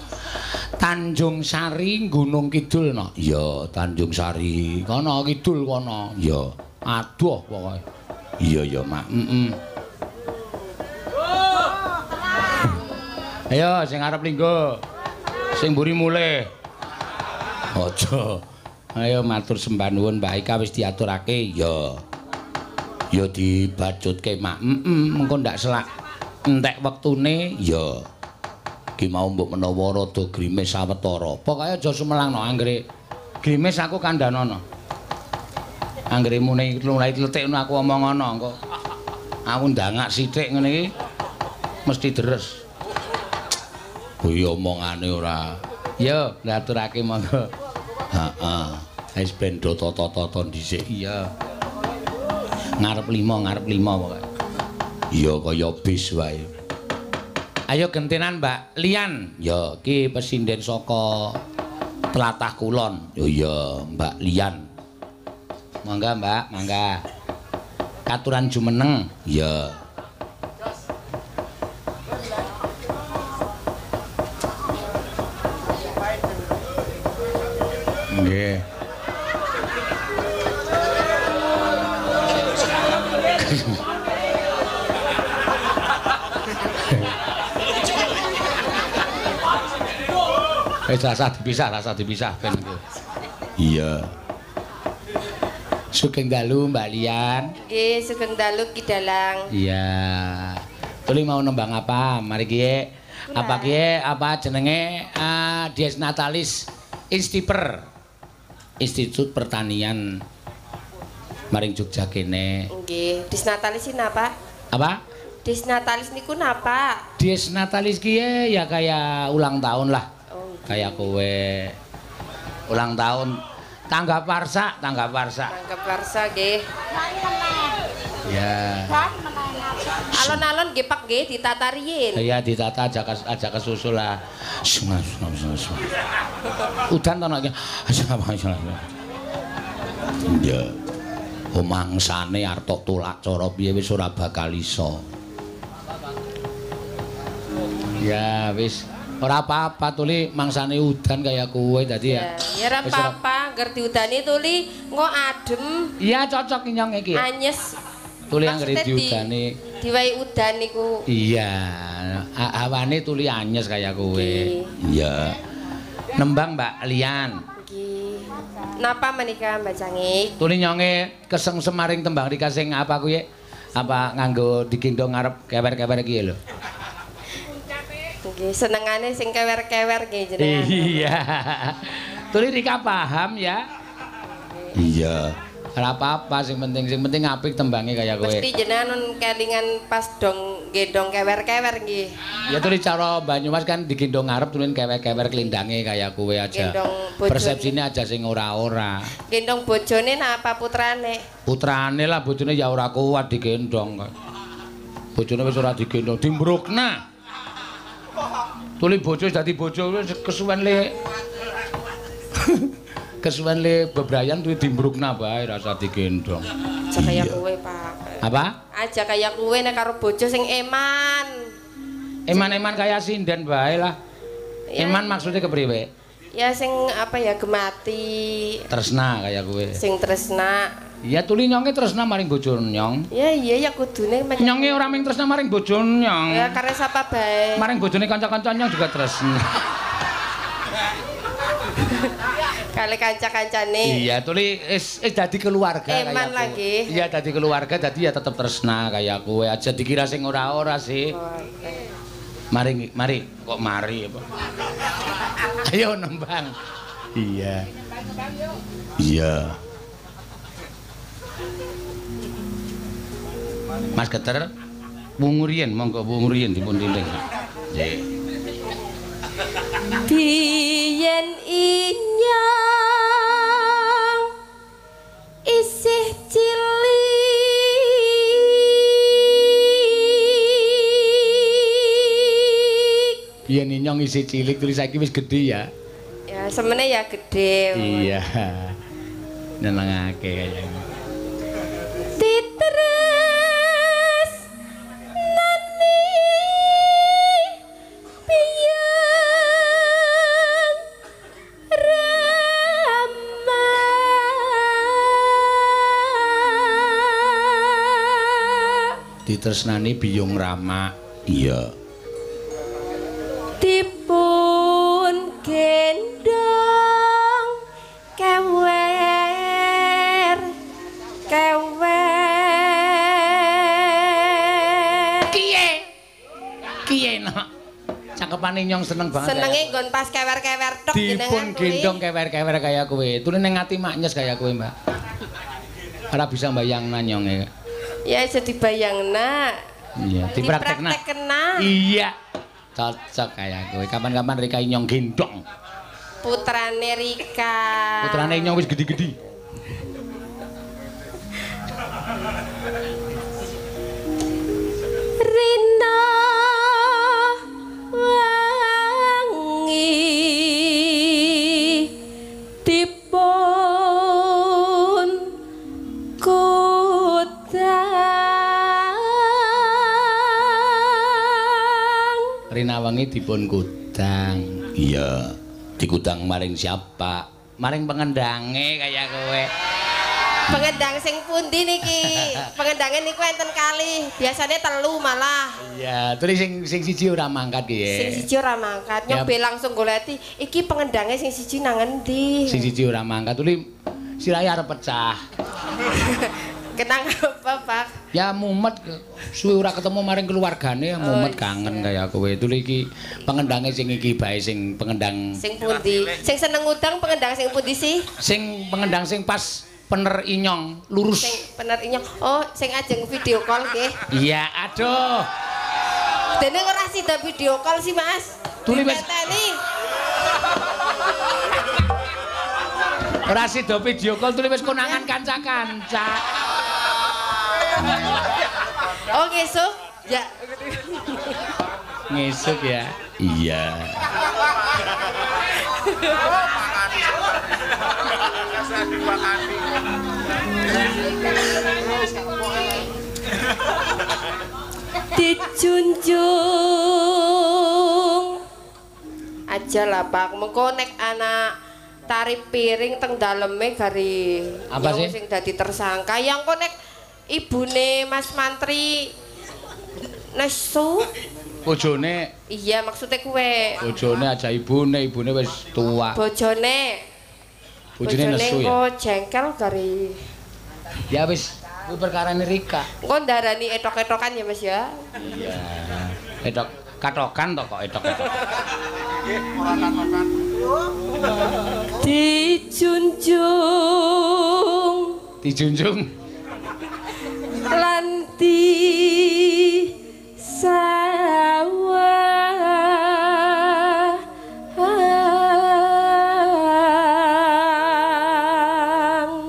Tanjung Sari Gunung Kidul no. Iya, Tanjung Sari. Kono kidul kono. Iya. Aduh pokoke. Iya Mak. Ayo sing arep linggo. Sing mburi mulih. Aja. Ayo matur sembah nuwun Mbak Ika wis diaturake. Ya. Ya dibacutke Mak. Mengko ndak selak entek wektune ya. Ki mau mbok menawa rada grimis sawetara. Pokoke aja sumelang no anggere grimis aku kandhanono. Anggere mune mulai kletik ngono aku omong ngono engko. Aku ndangak sithik ngene iki mesti deres. Kuwi omongane ora. Yo, ngaturake monggo. Heeh. Wis ben tata-tata dhisik. Iya. Ngarep 5 pokoke. Iya kaya bis wae. Ayo gentenan Mbak Lian. Ya, iki pesinden saka Tlatah Kulon. Yo iya, Mbak Lian. Mangga Mbak, mangga. Katuran jumeneng. Ya. Nggih. Rasa dipisah ben iki. Iya. Sugeng dalu Mbak Lian. Nggih, sugeng dalu Ki Dalang. Iya. Tuli mau nembang apa? Mari kiye. Apa kiye? Apa jenenge? Dies Natalis Instiper. Institut Pertanian maring Jogja kene. Nggih, Dies Natalis ini apa? Apa? Dies Natalis niku napa? Dies Natalis kiye ya kayak ulang tahun lah. Oh, kayak kowe ulang tahun tanggap warsa Tanggap warsa nggih. Ya. Alon-alon nggih Pak nggih ditata riyin. Ya ditata aja kesusul lah. Udan to nek. Ya. Omangsane artok tulak cara piye wis ora bakal iso. Ya wis ora apa-apa tuli mangsane udan kaya kowe dadi ya. Ya ora apa-apa, ngerti udane tuli engko adem. Iya cocok nyong iki. Anyes. Tuli anggere diudani. Diwai udan niku. Iya, awane tuli anyes kaya kowe. Iya. Nembang Mbak Lian. Nggih. Napa menika Mbak Cangik? Tuli nyonge kesengsem maring tembang rika sing apa kuwi? Apa nganggo digendong ngarep kewer-kewer iki lho. Nggih, senengane sing kewer-kewer nggih jenengan. Iya. Tuli rika paham ya? Iya. Ora apa-apa sing penting apik tembange kaya kowe. Mesti jenengan kelingan pas dong gendong kewer-kewer nggih. Ya tuli cara Banyumas kan digendong ngarep tulin kewer-kewer klindange kaya kowe aja. Persepsine aja sing ora-ora. Gendong bojone napa putrane? Putrane lah bojone ya ora kuat digendong kok. Bojone wis ora digendong, dimbrukna. Tuli bojo dadi bojo kesuwen le. Kesuwen le bebrayan tuh dimbrukna bae rasa digendong. Aja kaya kowe, Pak. Apa? Aja kaya kowe nek karo bojo sing eman. Eman-eman kaya sinden bae lah. Ya. Eman maksudnya kepriwe? Ya sing apa ya gemati. Tresna kaya kowe. Sing tresna. Iya tuli nyonge tresna maring bojo nyong. Ya iya ya kudune nyonge ora ming tresna maring bojo nyong. Ya kare sapa bae. Maring bojone kanca-kanca nyong juga tresna. Kali kanca-kancane. Iya, tuli dadi keluarga eman lagi. Iya, dadi keluarga dadi ya tetep tresna kaya kowe. Aja dikira sing ora-ora sih. Oh, okay. Mari, kok mari apa? Ayo nembang. Iya. Iya. Mas Geter, wungurien monggo wungurien dipun tinding. Nggih. Biyen inyong isih cilik. Biyen inyong isih cilik terus saiki wis gedhe ya. Ya semene ya gedhe. Iya. Nyenengake kayaknya. Titres nani piye ditresnani Biyung Rama. Iya. Dipun gendong kewer Kiye no. Cakepane nyong seneng banget. Senenge nggon pas kewer-kewer tok dipun gendong kewer-kewer kaya kowe. Tune ning ati maknyes kaya kowe, Mbak. Ora bisa mbayangna nyong. Ya iso dibayangna. Iya, dipraktekna. Iya. Cocok kaya kowe. Kapan-kapan Rika nyong gendong. Putrane Rika. Putrane nyong wis gede-gede. Rina wangi dipun kudang. Rina wangi dipun kudang. Iya, dikudang maring siapa? Maring pengendange kaya kowe. Pengendang sing pundi niki? Pengendange niku enten kalih, biasanya telu malah. Iya, terus sing siji ora mangkat ki. Sing siji ora mangkat, nyobe langsung goleti iki pengendange sing siji nang endi. Sing siji ora mangkat, tuli sirahe arep pecah. Kenang apa, Pak? Ya mumet suwe ora ketemu maring keluargane, mumet kangen kaya kowe. Tuli iki pengendange sing iki bae sing pengendang sing pundi? Sing seneng ngudang pengendang sing pundi sih? Sing pengendang sing pas pener inyong lurus. Sing pener inyong. Oh, sing ajeng video call nggih. Iya, aduh. Dene ora sida video call sih, Mas. Tuli wis ora sida video call, tuli wis konangan kanca-kanca. Oh, ngesuk? Ya. Ngesuk ya. Iya. Dijunjung aja lah Pak, mengko nek anak tari piring teng daleme gari apa sih sing dadi tersangka yang kok nek ibune Mas Mantri nesu bojone. Iya, maksudnya kue Bojone aja ibune wis tua. Bojone nesu ya. Kok jengkel gari. Ya wis, kuwi perkarane Rika. Kok ndarani etok-etokan ya Mas ya? Iya. Etok katokan to kok etok-etok. Dijunjung. Lan sawah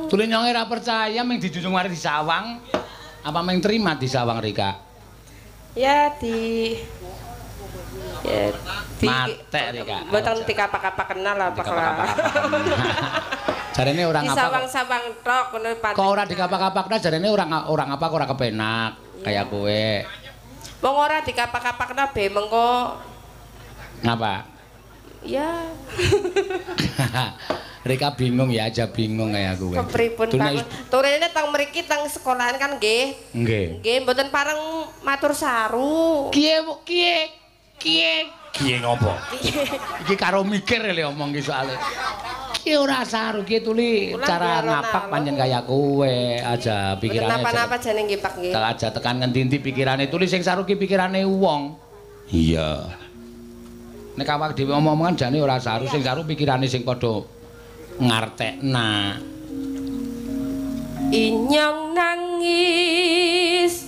Tuli nyonge ora percaya ming dijunjung mari disawang. Apa ming terima disawang Rika? Ya Matek Rika. Mboten dikapak-kapak kenal apa lah. Jarene ora ngapa. Disawang-sawang tok ngono Pak. Kok ora dikapak-kapakna jarene ora ngapa ora kepenak kaya kowe. Wong ora dikapak-kapakna be mengko ngapa? Ya. Rika bingung ya, aja bingung kaya kowe. Kepripun Pak? Turene teng mriki teng sekolahan kan nggih. Nggih. Nggih mboten pareng matur saru. Kiye ngopo? Iki karo mikir le omong ki soalé. Ki ora saru ki tuli cara ngapak pancen kaya kowe aja pikirane. Napa-napa jane nggih Pak nggih. Aja tekan ngendi-endi pikirane tuli sing saru ki pikirane wong. Iya. Nek awak dhewe omong-omongan jane ora saru, sing saru pikirane sing padha ngartekna. Inyong nangis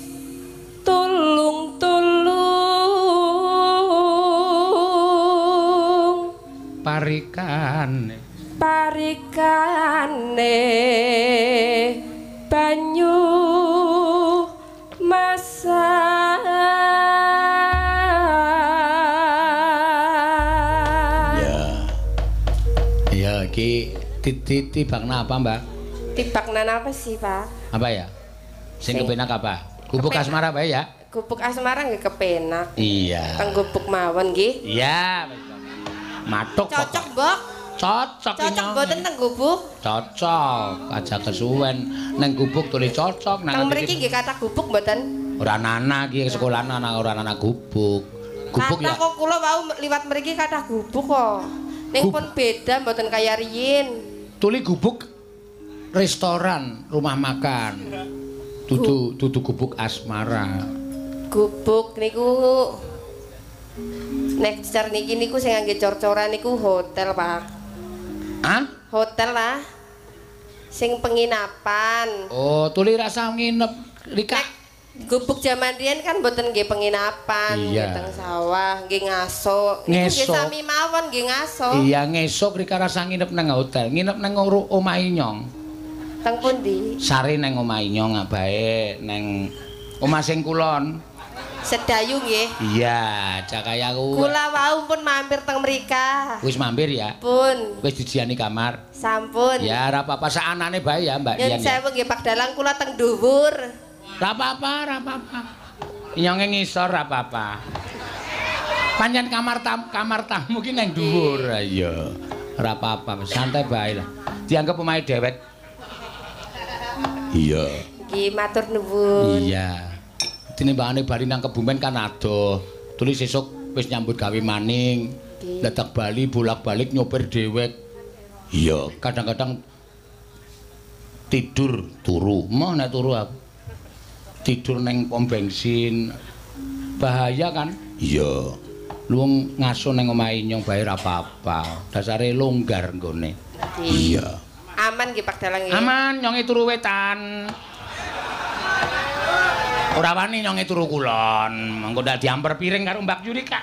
tulung-tulung parikane banyu masak. Ya iki tibakna apa Mbak? Tibakna apa sih Pak? Apa ya? Sing kepenak apa? Gubuk asmara bae ya? Gubuk asmara nggih kepenak. Iya. Teng gubuk mawon nggih. Iya. Matuk cocok Mbok. Cocok mboten teng gubuk? Cocok, aja kesuwen. Nang gubuk tuli cocok nang mriki nggih kathah gubuk mboten? Ora ana iki sekolah ana ora ana gubuk. Gubuk ya. Kok kula wau liwat mriki kathah gubuk kok. Ning pun beda mboten kaya riyin. Tuli gubuk restoran, rumah makan. Dudu gubuk asmara. Gubuk niku nek cer niki niku sing ngangge cor-coran niku hotel, Pak. Hah? Hotel lah. Sing penginapan. Oh, tuli rasa nginep Rika. Gubuk jaman riyen kan mboten nggih penginapan, Iya. teng sawah, nggih ngaso. Niku nggih Ngesok. sami mawon nggih ngaso. Iya, ngesuk Rika rasa nginep nang hotel. Nginep nang omah Inyong. Teng pundi? Sare nang omah Inyong bae nang omah sing kulon. Sedayu nggih. Iya, cakaya ku. Kula wau pun mampir teng mrika. Wis mampir ya. Pun. Wis dijiani kamar. Sampun. Ya, ora apa-apa sakanane bae ya, Mbak Yen Dian. Ya. sewu nggih Pak Dalang kula teng dhuwur. Ora apa-apa, ora apa-apa. Inyonge ngisor ora apa-apa. Pancen kamar tamu ki nang dhuwur. Iya. Ora apa-apa, santai bae lah. Dianggap omahe dhewek. Iya. Nggih matur nuwun. Iya. Tinimbangane bali nang Kebumen kan adoh. Tulis sesuk wis nyambut gawe maning. Datang Bali bolak-balik nyopir dhewek. Iya, kadang-kadang tidur turu. Mau nek turu aku. Tidur neng pom bensin. Bahaya kan? Iya. Luwung ngaso neng omahe Inyong bae ora apa-apa. Dasare longgar nggone. Iya. Aman nggih Pak Dalang nggih. Aman nyonge turu wetan. Ora wani nyonge turu kulon. Mengko ndak diamper piring karo Mbak Yurika.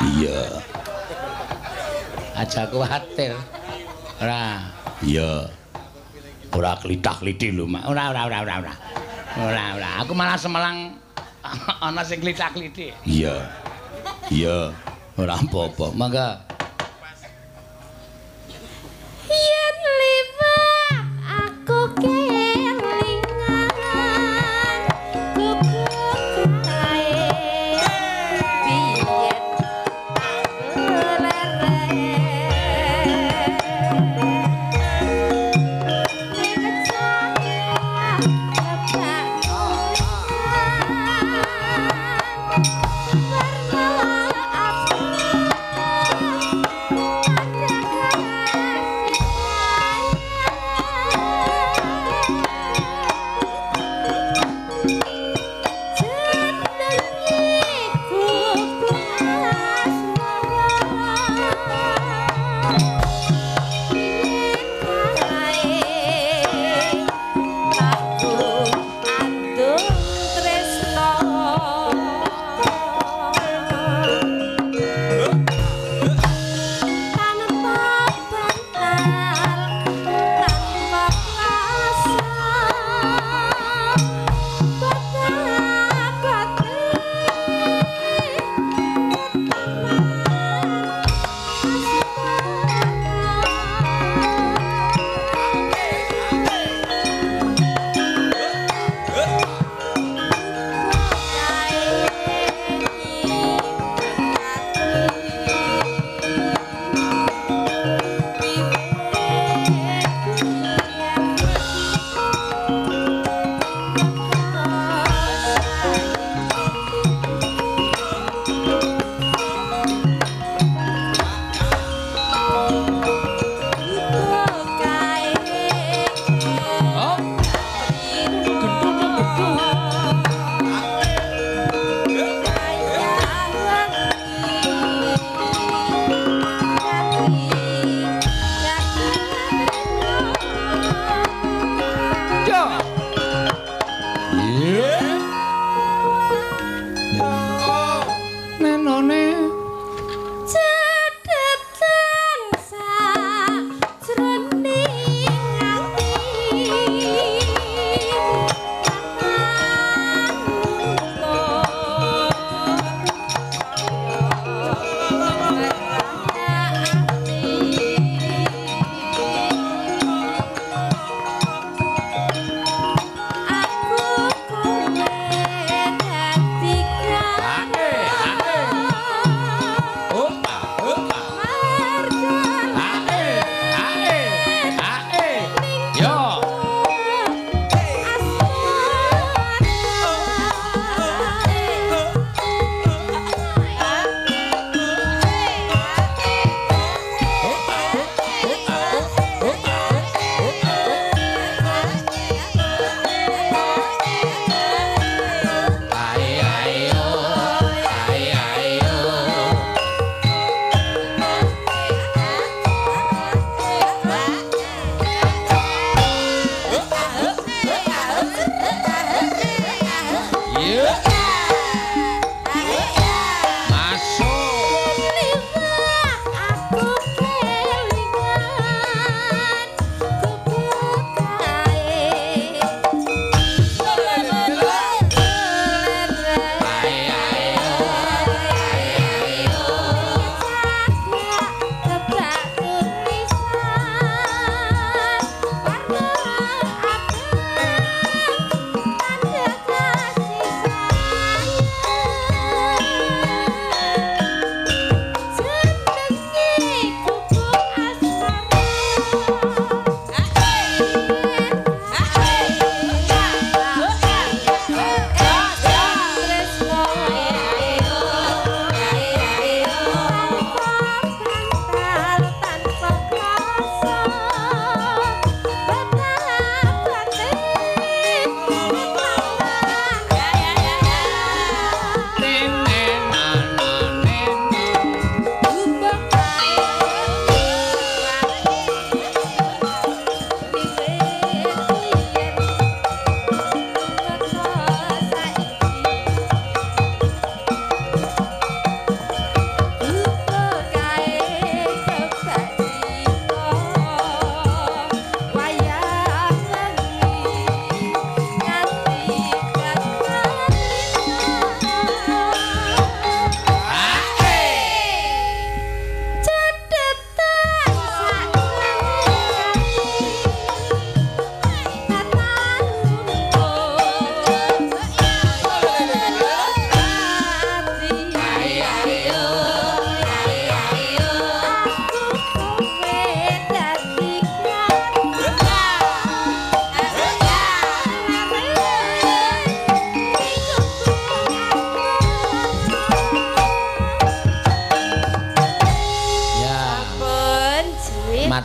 Iya. Aja kuwatir. Ora. Iya. Ora klithah-klithih lho, Mak. Ora. Ora. Aku malah semelang ana sing klithah-klithih. Iya. Iya. Ora apa-apa. Mangga. Yen liwat aku kelingan gubuk kae biyen lere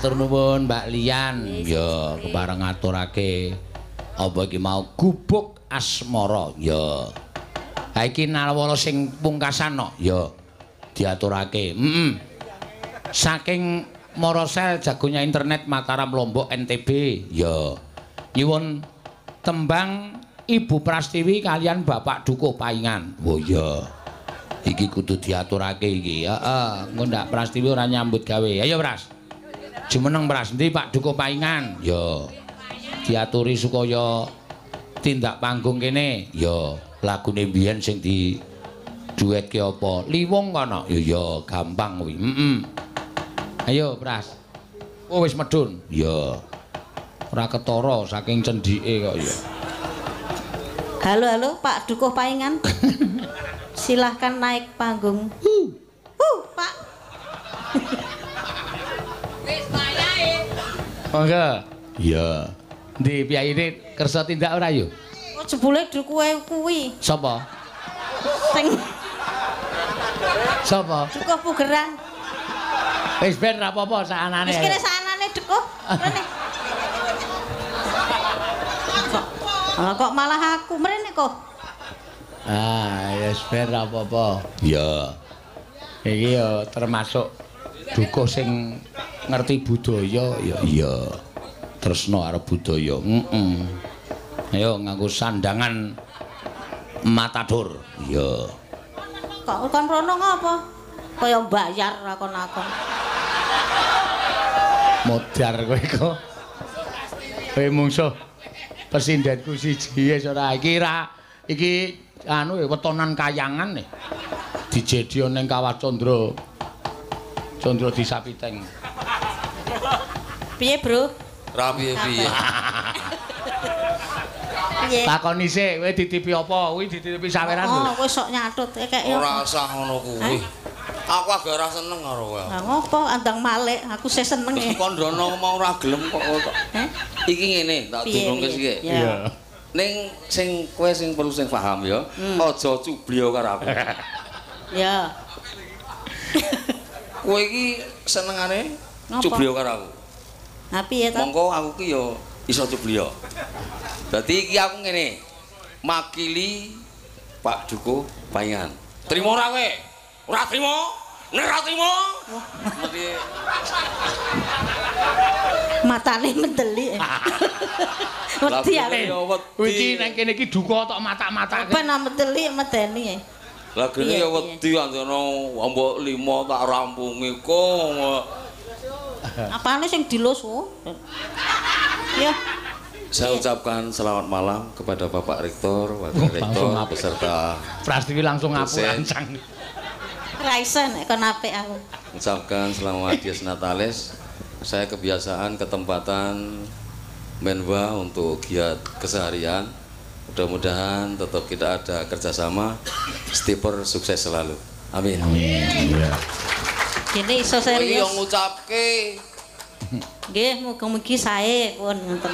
Matur nuwun Mbak Lian. Ya, kepareng ngaturake apa iki mau gubuk asmara. Ya. Ha iki nalwala sing pungkasan no. Ya. Diaturake. Saking Morosel jagonya internet Mataram Lombok NTB. Ya. Nyuwun tembang Ibu Prastiwi kalian Bapak Dukuh Paingan. Oh iya. Iki kudu diaturake iki. Heeh, engko ndak Prastiwi ora nyambut gawe. Ayo Pras. Jumeneng Pras, endi Pak Dukuh Paingan? Ya. Diaturi supaya tindak panggung kene. Ya, lagune mbiyen sing di duetke apa? Liwung kono. Ya gampang kuwi. Ayo Pras. Oh wis medun. Ya. Ora ketara saking cendhike kok ya. Halo Pak Dukuh Paingan. Silahkan naik panggung. Pak. Wis bayae. Monggo. Iya. Ndi piyaine kersa tindak ora yo? Oh jebule dukuhe kuwi. Sapa? Sing Sapa? Dukuh Pugeran. Wis ben ra apa-apa sakanane. Wis kene sanane Dukuh. Rene. Kok malah aku mrene kok. Wis ben ra apa-apa. Ya. Iki ya termasuk dukuh sing ngerti budaya ya iya. Tresna karo budaya. Ayo nganggo sandangan matador. Iya. Kok kon rono ngopo? Kaya mbayar akon-akon. Modar kowe kok. Kowe mungsuh pesindenku siji wis ora iki anu wetonan kayangan nih. Dijedio ning Kawah Candra. Candra Disapiteng. Piye, Bro? Ra piye-piye. Piye? Takoni sik, kowe dititipi apa? Kuwi dititipi saweran lho. Oh, wis sok nyatut kaya. Ora usah ngono kuwi. Aku agak ora seneng karo kowe. Lah ngopo andang malik, aku sih seneng ya. Kondrono mau ora gelem kok. Iki ngene, tak dungke sik. Iya. Ning sing kowe sing perlu sing paham ya, aja cubliyo karo aku. Ya. Kowe iki senengane Ngapa? cubliyo karo aku. Nah piye to? Mongko aku ki ya iso cubliyo. Dadi iki aku ngene, makili Pak Dukuh Paingan. Trimo ora kowe? Ora trimo? Nek ora trimo? Mesti Matane mendeli. Wedi aku. Iki nang kene iki duka tok matak-matake. Ben mendeli medeni. Lagene ya wedi anjana ambok 5 tak rampungi kok. Apane sing dilus kok? Ya. Saya ucapkan selamat malam kepada Bapak Rektor, Wakil Rektor beserta Prastiwi langsung ngapu rancang. Ra iso nek kon apik aku. Ucapkan selamat Dies Natalis. Saya kebiasaan ketempatan Menwa untuk giat keseharian. Mudah-mudahan tetap kita ada kerjasama. Stiper sukses selalu. Amin. Amin. Iya. Gini iso Kowe serius. yang ngucapke. Nggih, muga-mugi sae pun ngoten.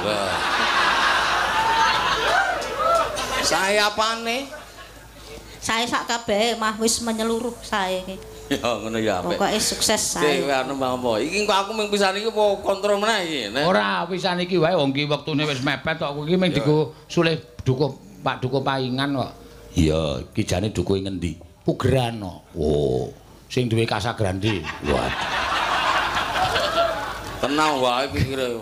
Saya apane? Sae sak kabeh mah wis menyeluruh sae iki. Ya ngono ya apik. Pokoke sukses sae. Kowe anu apa? Iki kok aku mung pisan iki apa kontrol meneh iki? Ora pisan iki wae wong iki wektune wis mepet kok iki mung digo sulih Dukuh Pak Dukuh Paingan kok. Iya, iki jane dukuhe ngendi? Pugeran kok. Oh, sing duwe Casagrande. Waduh. Tenang wae pikire.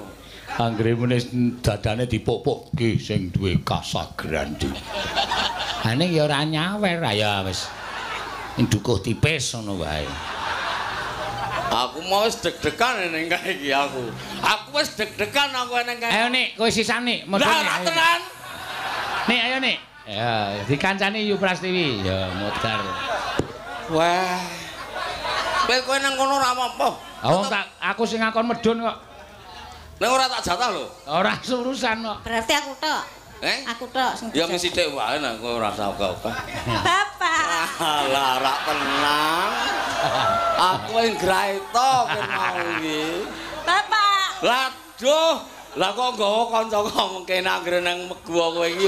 Anggere mene dadane dipuk-pukke sing duwe Casagrande. Ha ning ya ora nyawer ya wis. Dukuh tipis ngono wae. Aku mau wis deg-degan ning kae iki aku. Aku wis deg-degan aku ning kae. Ayo Nik, kowe sisane modone. Lah tenan. Nik, ayo Nik. Ya, dikancani Yu Prastiwi. Ya, modar. Wah. Kowe nang kono ora apa-apa. Aku sing ngakon medun kok. Nek ora tak jatah lho. Ora urusan kok. Berarti aku tok. Aku tok sing. Ya mesti sithik wae nek kowe ora usah ogah-ogah. Bapak. Lah ora tenang. Aku yang graeto kene mau iki. Bapak. Lah duh, lah kok nggawa kanca-kanca kene anggere nang megu kowe iki.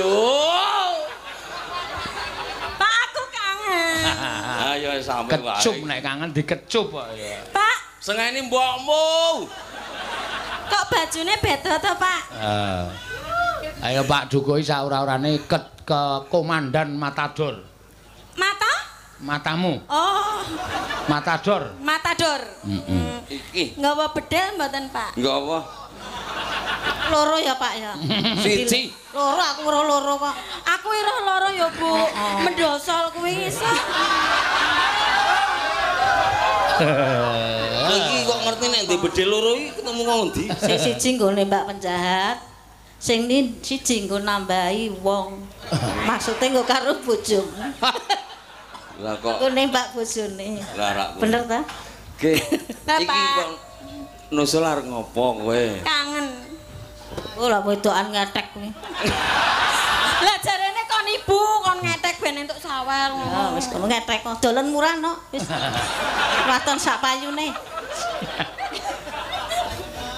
Pak aku kangen. Ayo sampe wae. Kecup nek kangen dikecup kok ya. Pak, Sengeni mbokmu. Kok bajune beda to, Pak? Ayo Pak Dukuh sak ora-orane ke komandan Matador. Matamu. Oh. Matador. Iki. Nggawa bedel mboten, Pak? Nggawa. Loro ya, Pak ya. Siji. Loro aku ora loro kok. Aku ira loro ya, Bu. Mendosol kuwi iso. Iki kok ngerti nek ndek bedel loro iki ketemu kok ndi? Sing siji nggo nembak penjahat. Sing siji nggo nambahi wong. Maksude nggo karo bojomu. Lah kok nggo nembak bojone. Lah rak. Bener ta? Nggih. Iki kok nusul arep ngopo kowe? Kangen. Oh lah wedokan ngetek kuwi. Lah jarene kon ibu kon ngetek ben entuk sawal. Ya wis kono ngetek kok dolen murah no. Wis. Waton sak payune.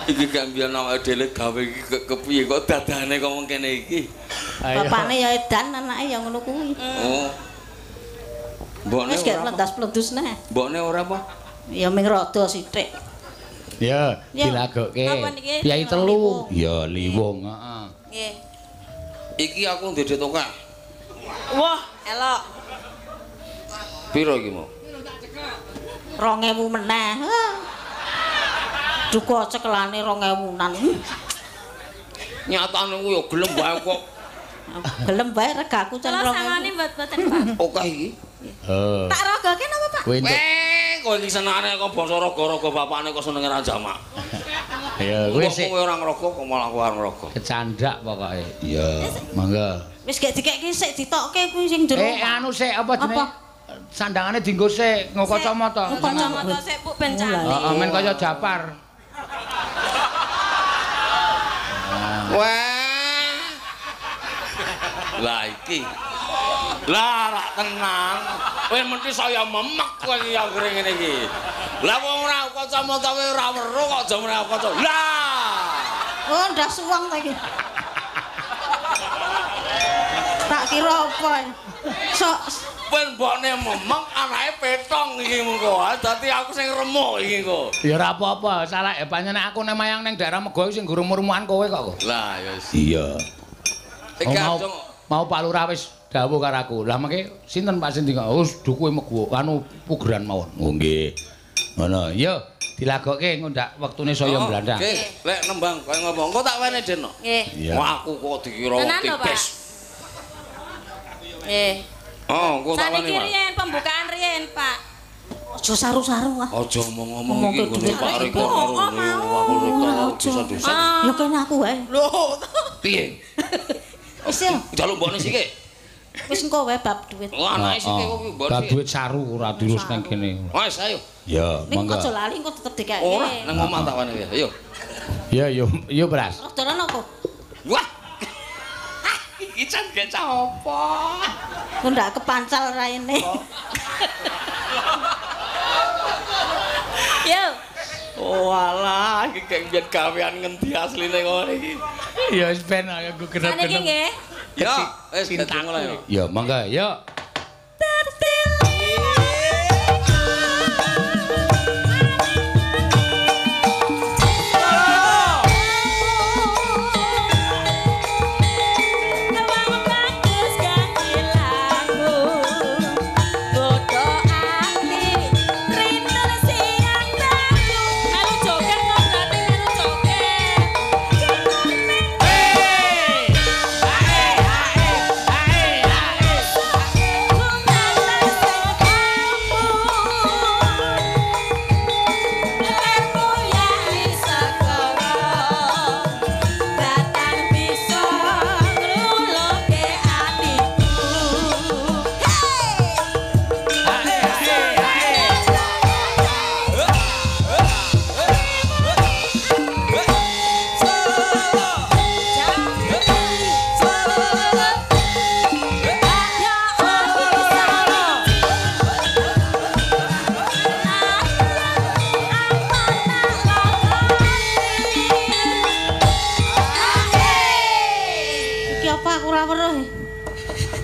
Iki gak mbiyen awake dhewe gawe iki kepiye kok dadane kok mengkene iki. Bapakne ya edan, anake ya ngono kuwi. Oh. Mbokne wis gak plendas-plendus neh. Mbokne ora apa? Ya ming rada sithik. Ya, dilagokke. Piai telu. Ya, liwung, heeh. Nggih. Iki aku ndedhe tokek. Wah, elok. Piro iki mau? 2000 meneh. Duku cekelane 2000-an. Nyatane ku ya gelem bae kok. Gelem bae regaku can 2000. Kula sangane mboten, Pak. Oke iki. Tak rogoke napa, Pak? Kowe iki senengane kok basa raga-raga bapakne kok senenge ra jamak. Ya, kowe sik kowe ora ngrokok kok malah kowe arep ngrokok. Kecandak pokoke. Iya, mangga. Wis gek dikeki sik ditokke kuwi sing jero. Anu sik apa jenenge? Sandangane dienggo sik, nggo kacamata. Kacamata sik Bu ben cantik. Heeh, men kaya Japar. Wah. Lah iki. Lah rak tenang. Kowe mesti saya memek kowe iki anggere ngene iki. Lah wong ora kacamata kowe ora weruh kok aja ora kaca. Lah. Oh, ndak suwang ta iki. Tak kira apa. Sok ben mbokne memek anake petong iki mengko. Dadi aku sing remuk iki engko. Ya ora apa-apa, salah pancen nek aku nek mayang ning daerah Mego sing guru-murmuhan kowe kok. Lah ya wis. Iya. Mau Pak Lurah wis dawuh karo aku. Lah mengke sinten Pak Sindika? Wis dukuhe Mego anu pugeran mawon. Oh nggih. Ngono. Yo dilagokke ngundak wektune saya Belanda. Nggih, lek nembang kowe ngomong engko tak wene Den. Nggih. Wah aku kok dikira tipis. Nggih. Oh, engko tak wene. Saniki riyen pembukaan riyen, Pak. Aja saru-saru ah. Aja ngomong iki ngene Pak Riko karo aku dosa-dosa. Ya kene aku wae. Lho, piye? Wis ya. Jaluk mbokne sike. Wis engko wae bab duit. Oh, anake sike kok mbok. Bab duit saru ora dirus nang kene. Wes ayo. Ya, monggo. Ning aja lali engko tetep dikake. Ora, nang omah tak wene ya. Ayo. Ya, yo Bras. Dolan apa? Wah. Iki jan gecah apa? Ku ndak kepancal raine. Yo. Oh alah, iki gek mbiyen gawean ngendi asline kok iki. Ya wis ben aku genep-genep. Saniki nggih. Ya, wis bintang ngono ya. Ya, monggo, yo.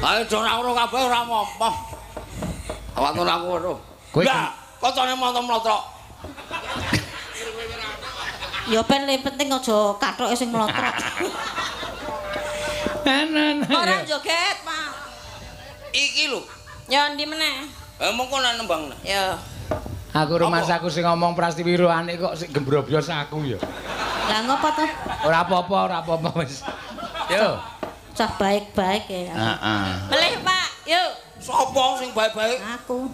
Ayo do ora kabeh ora apa-apa. Awakmu aku weruh. Lah, kocone montok-montok. Ya ben penting aja kathoke sing mlotrok. Ora joget, Pak. Iki lho. Ya ndi meneh? Mongko nek nembang. Ya. Aku rumasaku sing ngomong Prastiwiroane kok sing gembrobyos aku ya. Lah ngopo to? Ora apa-apa wis. Yo. Cah baik-baik ya. Heeh. Melih, Pak. Yuk. Sapa sing baik-baik? Aku.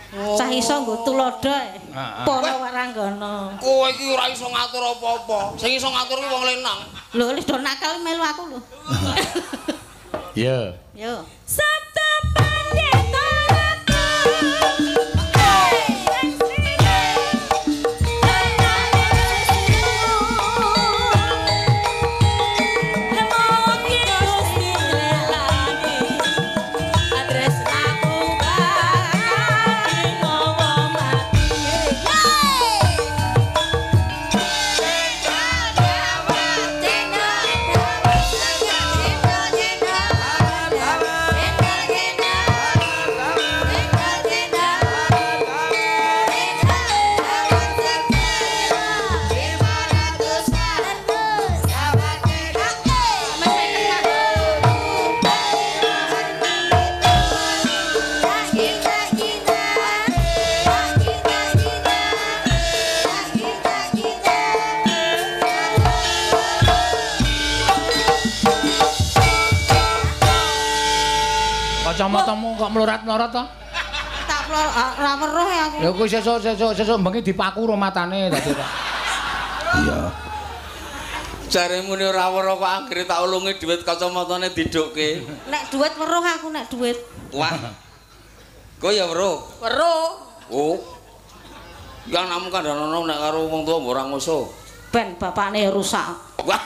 Cah iso nggo tulodo. Para waranggana. Kowe iki ora iso ngatur apa-apa. Sing iso ngatur ki wong lenang. Lho, wis do nakal melu aku lho. Yo. Yo. Sabda pandita Kacamatamu kok mlorat-mlorat to? Tak ora weruh aku. Ya kuwi sesuk bengi dipaku ro matane dadi kok. Iya. Jaremu ora weruh kok anggere tak ulungi dhuwit kacamatane didukke. Nek dhuwit weruh aku nek dhuwit. Wah. Kowe ya weruh. Weruh. Oh. Yang namu kandhanono nek karo wong tuwa mbok ora ngoso. Ben bapakne ya rusak. Wah.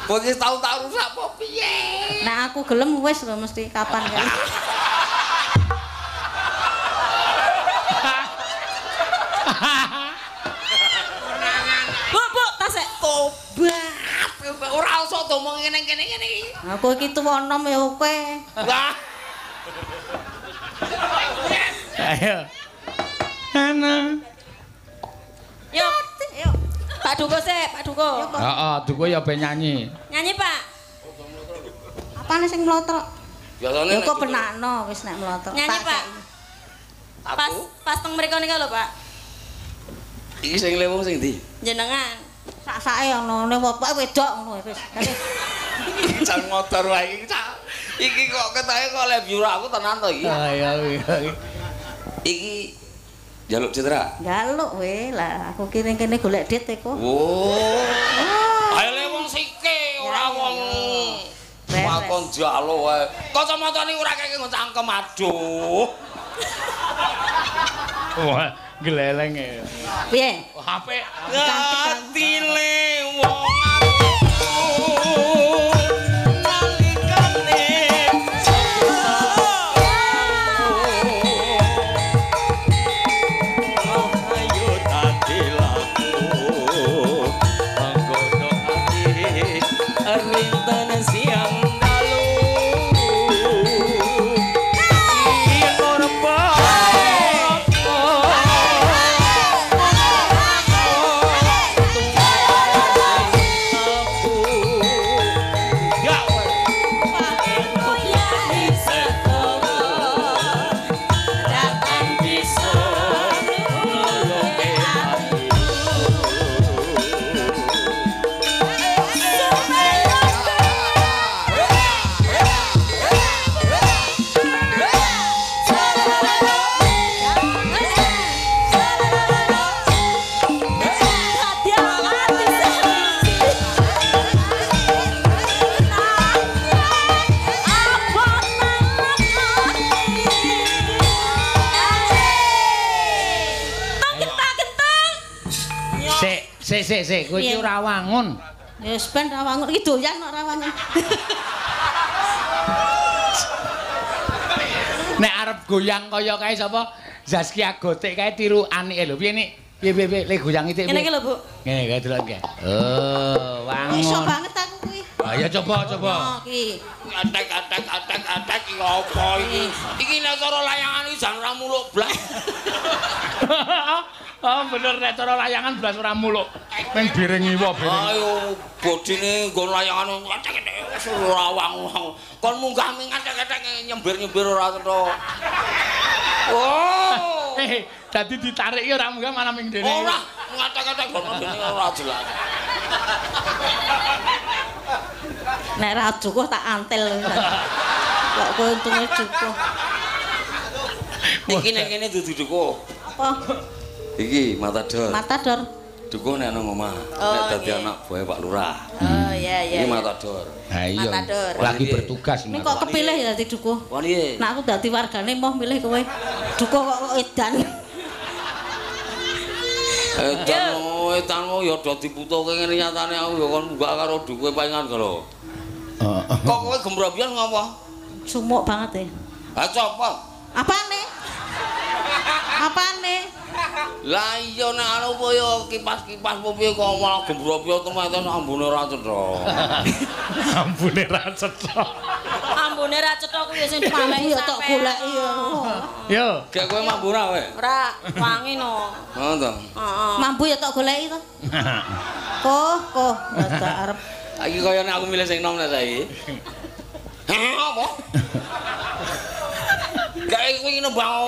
Kowe iki tau tak rusak apa piye? Nek aku gelem wis lho mesti kapan kan. Bu, tasik. Tobat. Ora usah domong ngene iki. Aku iki tuwa enom ya kowe. Wah. Ayo. Ana. Yuk. Pak Duko sik, Pak Duko. Heeh, duku ya ben nyanyi. Nyanyi, Pak. Apane sing mlotrok? Biasane Ya kok benakno wis nek mlotrok. Nyanyi, Pak. Pas teng mriko nika lho, Pak. Iki sing lewung sing ndi? Jenengan. Sak-sake ana bapak wedok ngono wis. Jan motor wae iki. Iki kok ketoke kok lebyur aku tenan to iki. Iya. Iki jaluk citra. Njaluk we lah aku kene golek dit eko. Oh. Ayo lewung sike ora wong makon jaluk wae. Kacamatane ora keke cangkem aduh. Wah, gleleng e. Piye? HP Atine wong nalikane ayo tatilaku manggono ati rinten siang dalu iya korban Sik, kowe iki ora wangun. Ya wis ben ra wangun iki doyan kok ra wangun. Nek arep goyang kaya kae sapa? Zaskia Gotik kae tiru anike lho. Piye nik? Piye le goyang iki. Ngene iki lho, Bu. Ngene kae delok kae. Oh, wangun. Iso banget aku kuwi. Ayo coba. Iki. Atek iki apa iki? Iki nek cara layangan iki jan ra muluk blas. Oh bener nek cara layangan blas ora muluk. Meng bireng iwa bireng. Ayo bodine nggon layangan ora wang-wang. Kon munggah mingat-ngatek nyembir-nyembir ora to. Oh. Dadi ditarik ora munggah malah ming dene. Ora, ngatek-ngatek kono dene ora jelas. Nek ra cukuh tak antil. Kok kowe untunge cukuh. Iki nek kene dudu dukuh. Apa? Iki matador. Matador. Dukuh nek nang omah. Nek dadi anak buah Pak Lurah. Oh iya iya. Iki matador. Ha iya. Matador. Lagi bertugas. Nek kok kepilih ya dadi dukuh. Wah iya. Nek aku dadi wargane moh milih kowe. Dukuh kok edan. Edanmu ya do diputuke ngene nyatane aku ya kon munggah karo dukuhe paingan karo. Kok kowe gembrobian ngopo? Sumuk banget ya. Ha copot. Apane? Apane? Lah iya nek anu apa ya kipas-kipas apa piye kok malah gembrobian temen ambune ora cetha. Ambune ra cetha. Ambune ra cetha kuwi sing dipamehi ya tok goleki ya. Yo. Gek kowe mambu ra kowe? Ora wangi no. Oh to. Heeh. Mambu ya tok goleki to. Koh, tak arep. Iki kaya nek aku milih sing nom nek saiki. Apa? Gak kowe iki nembang.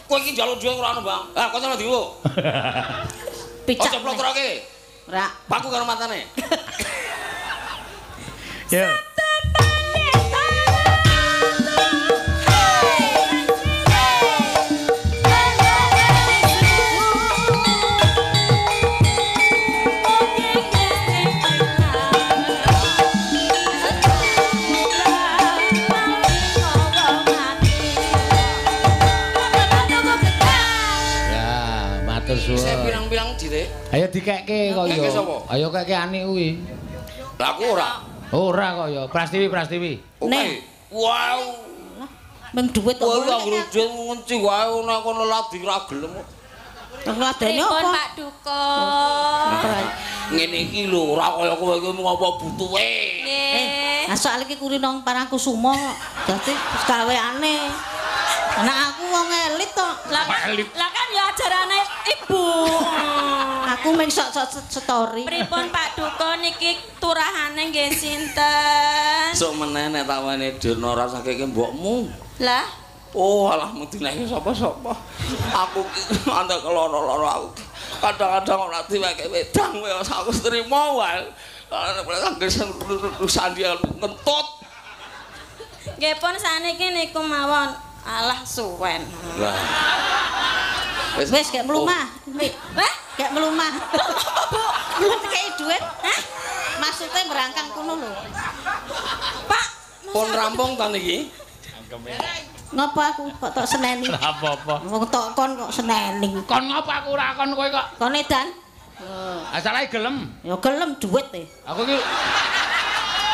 Kowe iki njaluk dhuwit ora nembang. Ah, kok sampe diwo. Picak. Ojo plotroke. Ora. Paku karo matane. Yo. Saya bilang-bilang Dik. Ayo dikekke kok yo. Ayo kekke Ani kuwi. Lah aku ora. Ora kok yo. Prastiwi. Nek. Wow. Meng dhuwit kok. Wah, ngrujut ngenci wae nek kono ladi ra gelem. Ladene apa? Pak Dukun. Ngene iki lho, ora kaya kowe iki ngopo butuhe. Nggih. Asal iki kuri nang Parangkusumo kok. Dadi gaweane. Anak aku wong elit to. Lah kan ya ajarane ibu. Aku mung sok story. Pripun Pak Dukun iki turahane nggih sinten? Sok meneh nek tawane Dirna rasake mbokmu. Lah, oh alah mudine sapa-sapa. Aku ki antek keloro-loro aku. Kadang-kadang ora diweke wedang wis aku trimo wae. Kangge sandian ngentut. nggih pun saniki niku mawon. Alah suwen. Lah. Wis gek mlumah. Hah? Gek mlumah. Bu, belum kei duit. Hah? Maksudnya berangkang kuno lho. Pak, Pun rampung ta niki? Ngapa aku kok tok seneni? Apa-apa. Wong tok kon kok seneni. Kon ngapa aku ora kon kowe kok? Kon edan? Asale gelem. Ya gelem duit e. Aku iki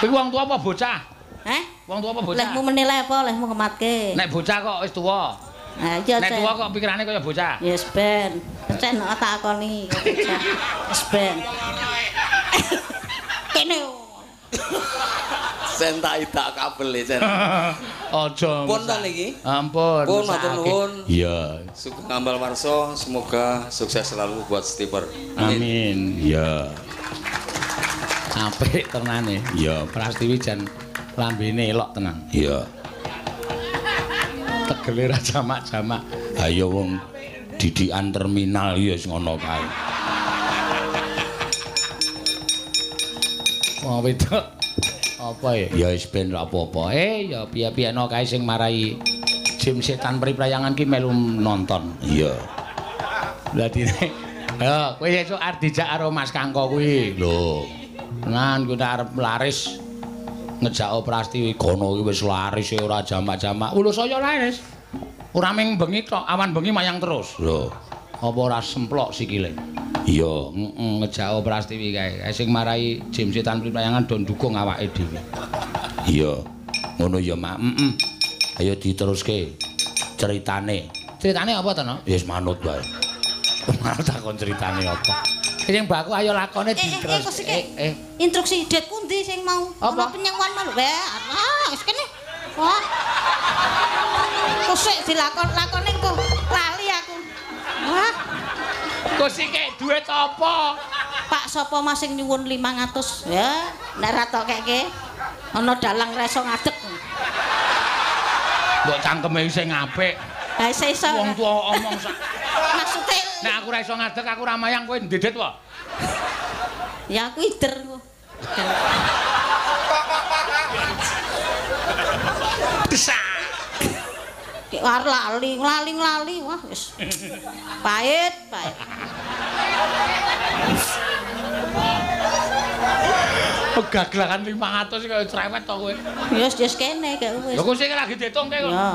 kuwi wong tua apa bocah? Heh? Wong tua apa bocah? Lehmu menilai apa? Lehmu kematke. Nek bocah kok wis tuwa. Nah, iya, Nek tuwa kok pikirane kaya bocah. Yes, Ben. Cen tak takoni. Yes, Ben. Kene. Sen tak idak kabel e, Sen. Aja. Pun ta niki? Ampun. Pun matur nuwun. Iya. Sugeng Ambal Warso, semoga sukses selalu buat Stiper. Amin. Iya. Apik tenane. Iya, Prastiwi jan lambene elok tenan. Iya. Tegele ra jamak-jamak. Ayo wong didikan terminal ya wis ngono kae. Wong wedok apa ya? Ya wis ben ra apa-apa. Ya piye-piyeno kae sing marai Jim Setan Priprayangan ki melu nonton. Iya. Ladine ayo kowe esuk arep dijak karo Mas Kangko kuwi. Lho. Tenan kuwi arep laris ngejak Prastiwi kono iki wis laris e ora jamak-jamak. Lho saya laris. Ora ming bengi tok, awan bengi mayang terus. Lho. Apa ora semplok sikile? Iya, ngejak Prastiwi kae. Sing marai Jim Setan Priprayangan do ndukung awake dhewe. Iya. Ngono ya, Mak. Ayo diteruske ceritane. Ceritane apa to, No? Wis manut wae. Malah takon ceritane apa. Sing baku ayo lakone diterus. Instruksi det pundi sing mau? Ana penyawan lho. Wis kene. Wah. Kok sik dilakon-lakone kok lali aku. Wah. Kok sik duit apa? Pak sapa Mas sing nyuwun 500? Ya, nek ra tok keke ana dalang ra iso ngadeg. Mbok cangkeme sing apik. Ha iso. Wong tuwa omong sak. Maksude Nek aku ra iso ngadeg aku ra mayang kowe ndedet wae. ya aku ider. Desak. War lali wah wis. Pahit. Gaglakan 500 kaya cerewet to kowe. Wis kene gak wis. Lho kok sing lagi diitung kaya kok. Ya.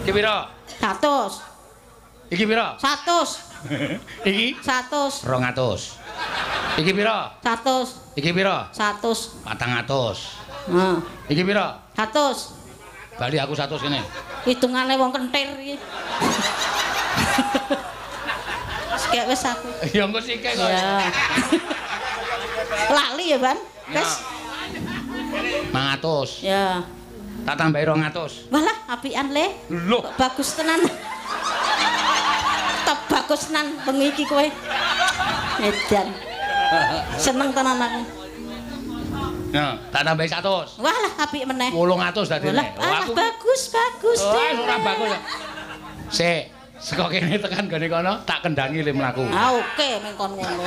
Iki pira? 100. Iki pira? 100. Iki 100. 200. Iki pira? 100. Iki pira? 100. 400. Nah, Iki pira? 100. Bali aku 100 kene. Hitungane wong kentir iki. Sekek wis aku. Ya engko sik kok. Ya. Lali ya, Ban? Wis. 500. Ya. Tak tambahi 200. Walah, apian le. Loh, Kok bagus tenan. Top bagus tenan bengi iki kowe. Edan. Seneng tenan aku. ya, tak tambahi 100. Walah, apik meneh. 800 dadi. Walah, alah bagus. Oh, ora bagus. Sik, saka kene tekan gone kono tak kendangi le mlaku. Ah oke mengkon ngono.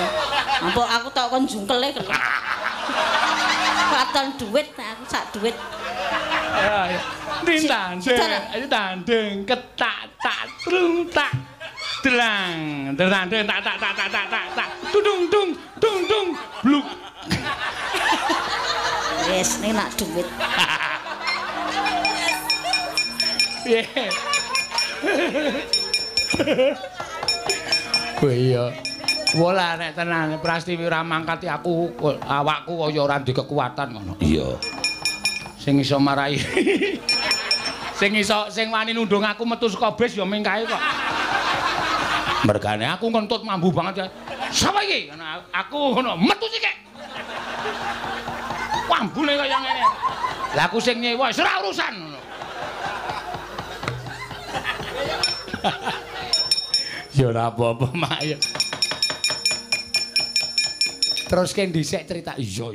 Ampun aku tak kon jungkele gelem. Katon duit aku sak duit. Ya, ya. Dandeng ketak tak trung tak drang dandeng tak tudung bluk. Wis nek nak duit. Piye? Kowe iya. Wola nek tenan Prastiwi ora mangkati aku awakku kaya ora ndek kekuatan ngono. Iya. Sing iso marahi. Sing wani nundung aku metu saka bis ya mingkae kok. Mergane aku ngentut mambu banget ya. Sapa iki? Aku ngono metu sik. Wambune kaya ngene. Lah aku sing nyewa wis ora urusan ngono. Ya ora apa-apa mak ya. Terus ke dhisik cerita iya.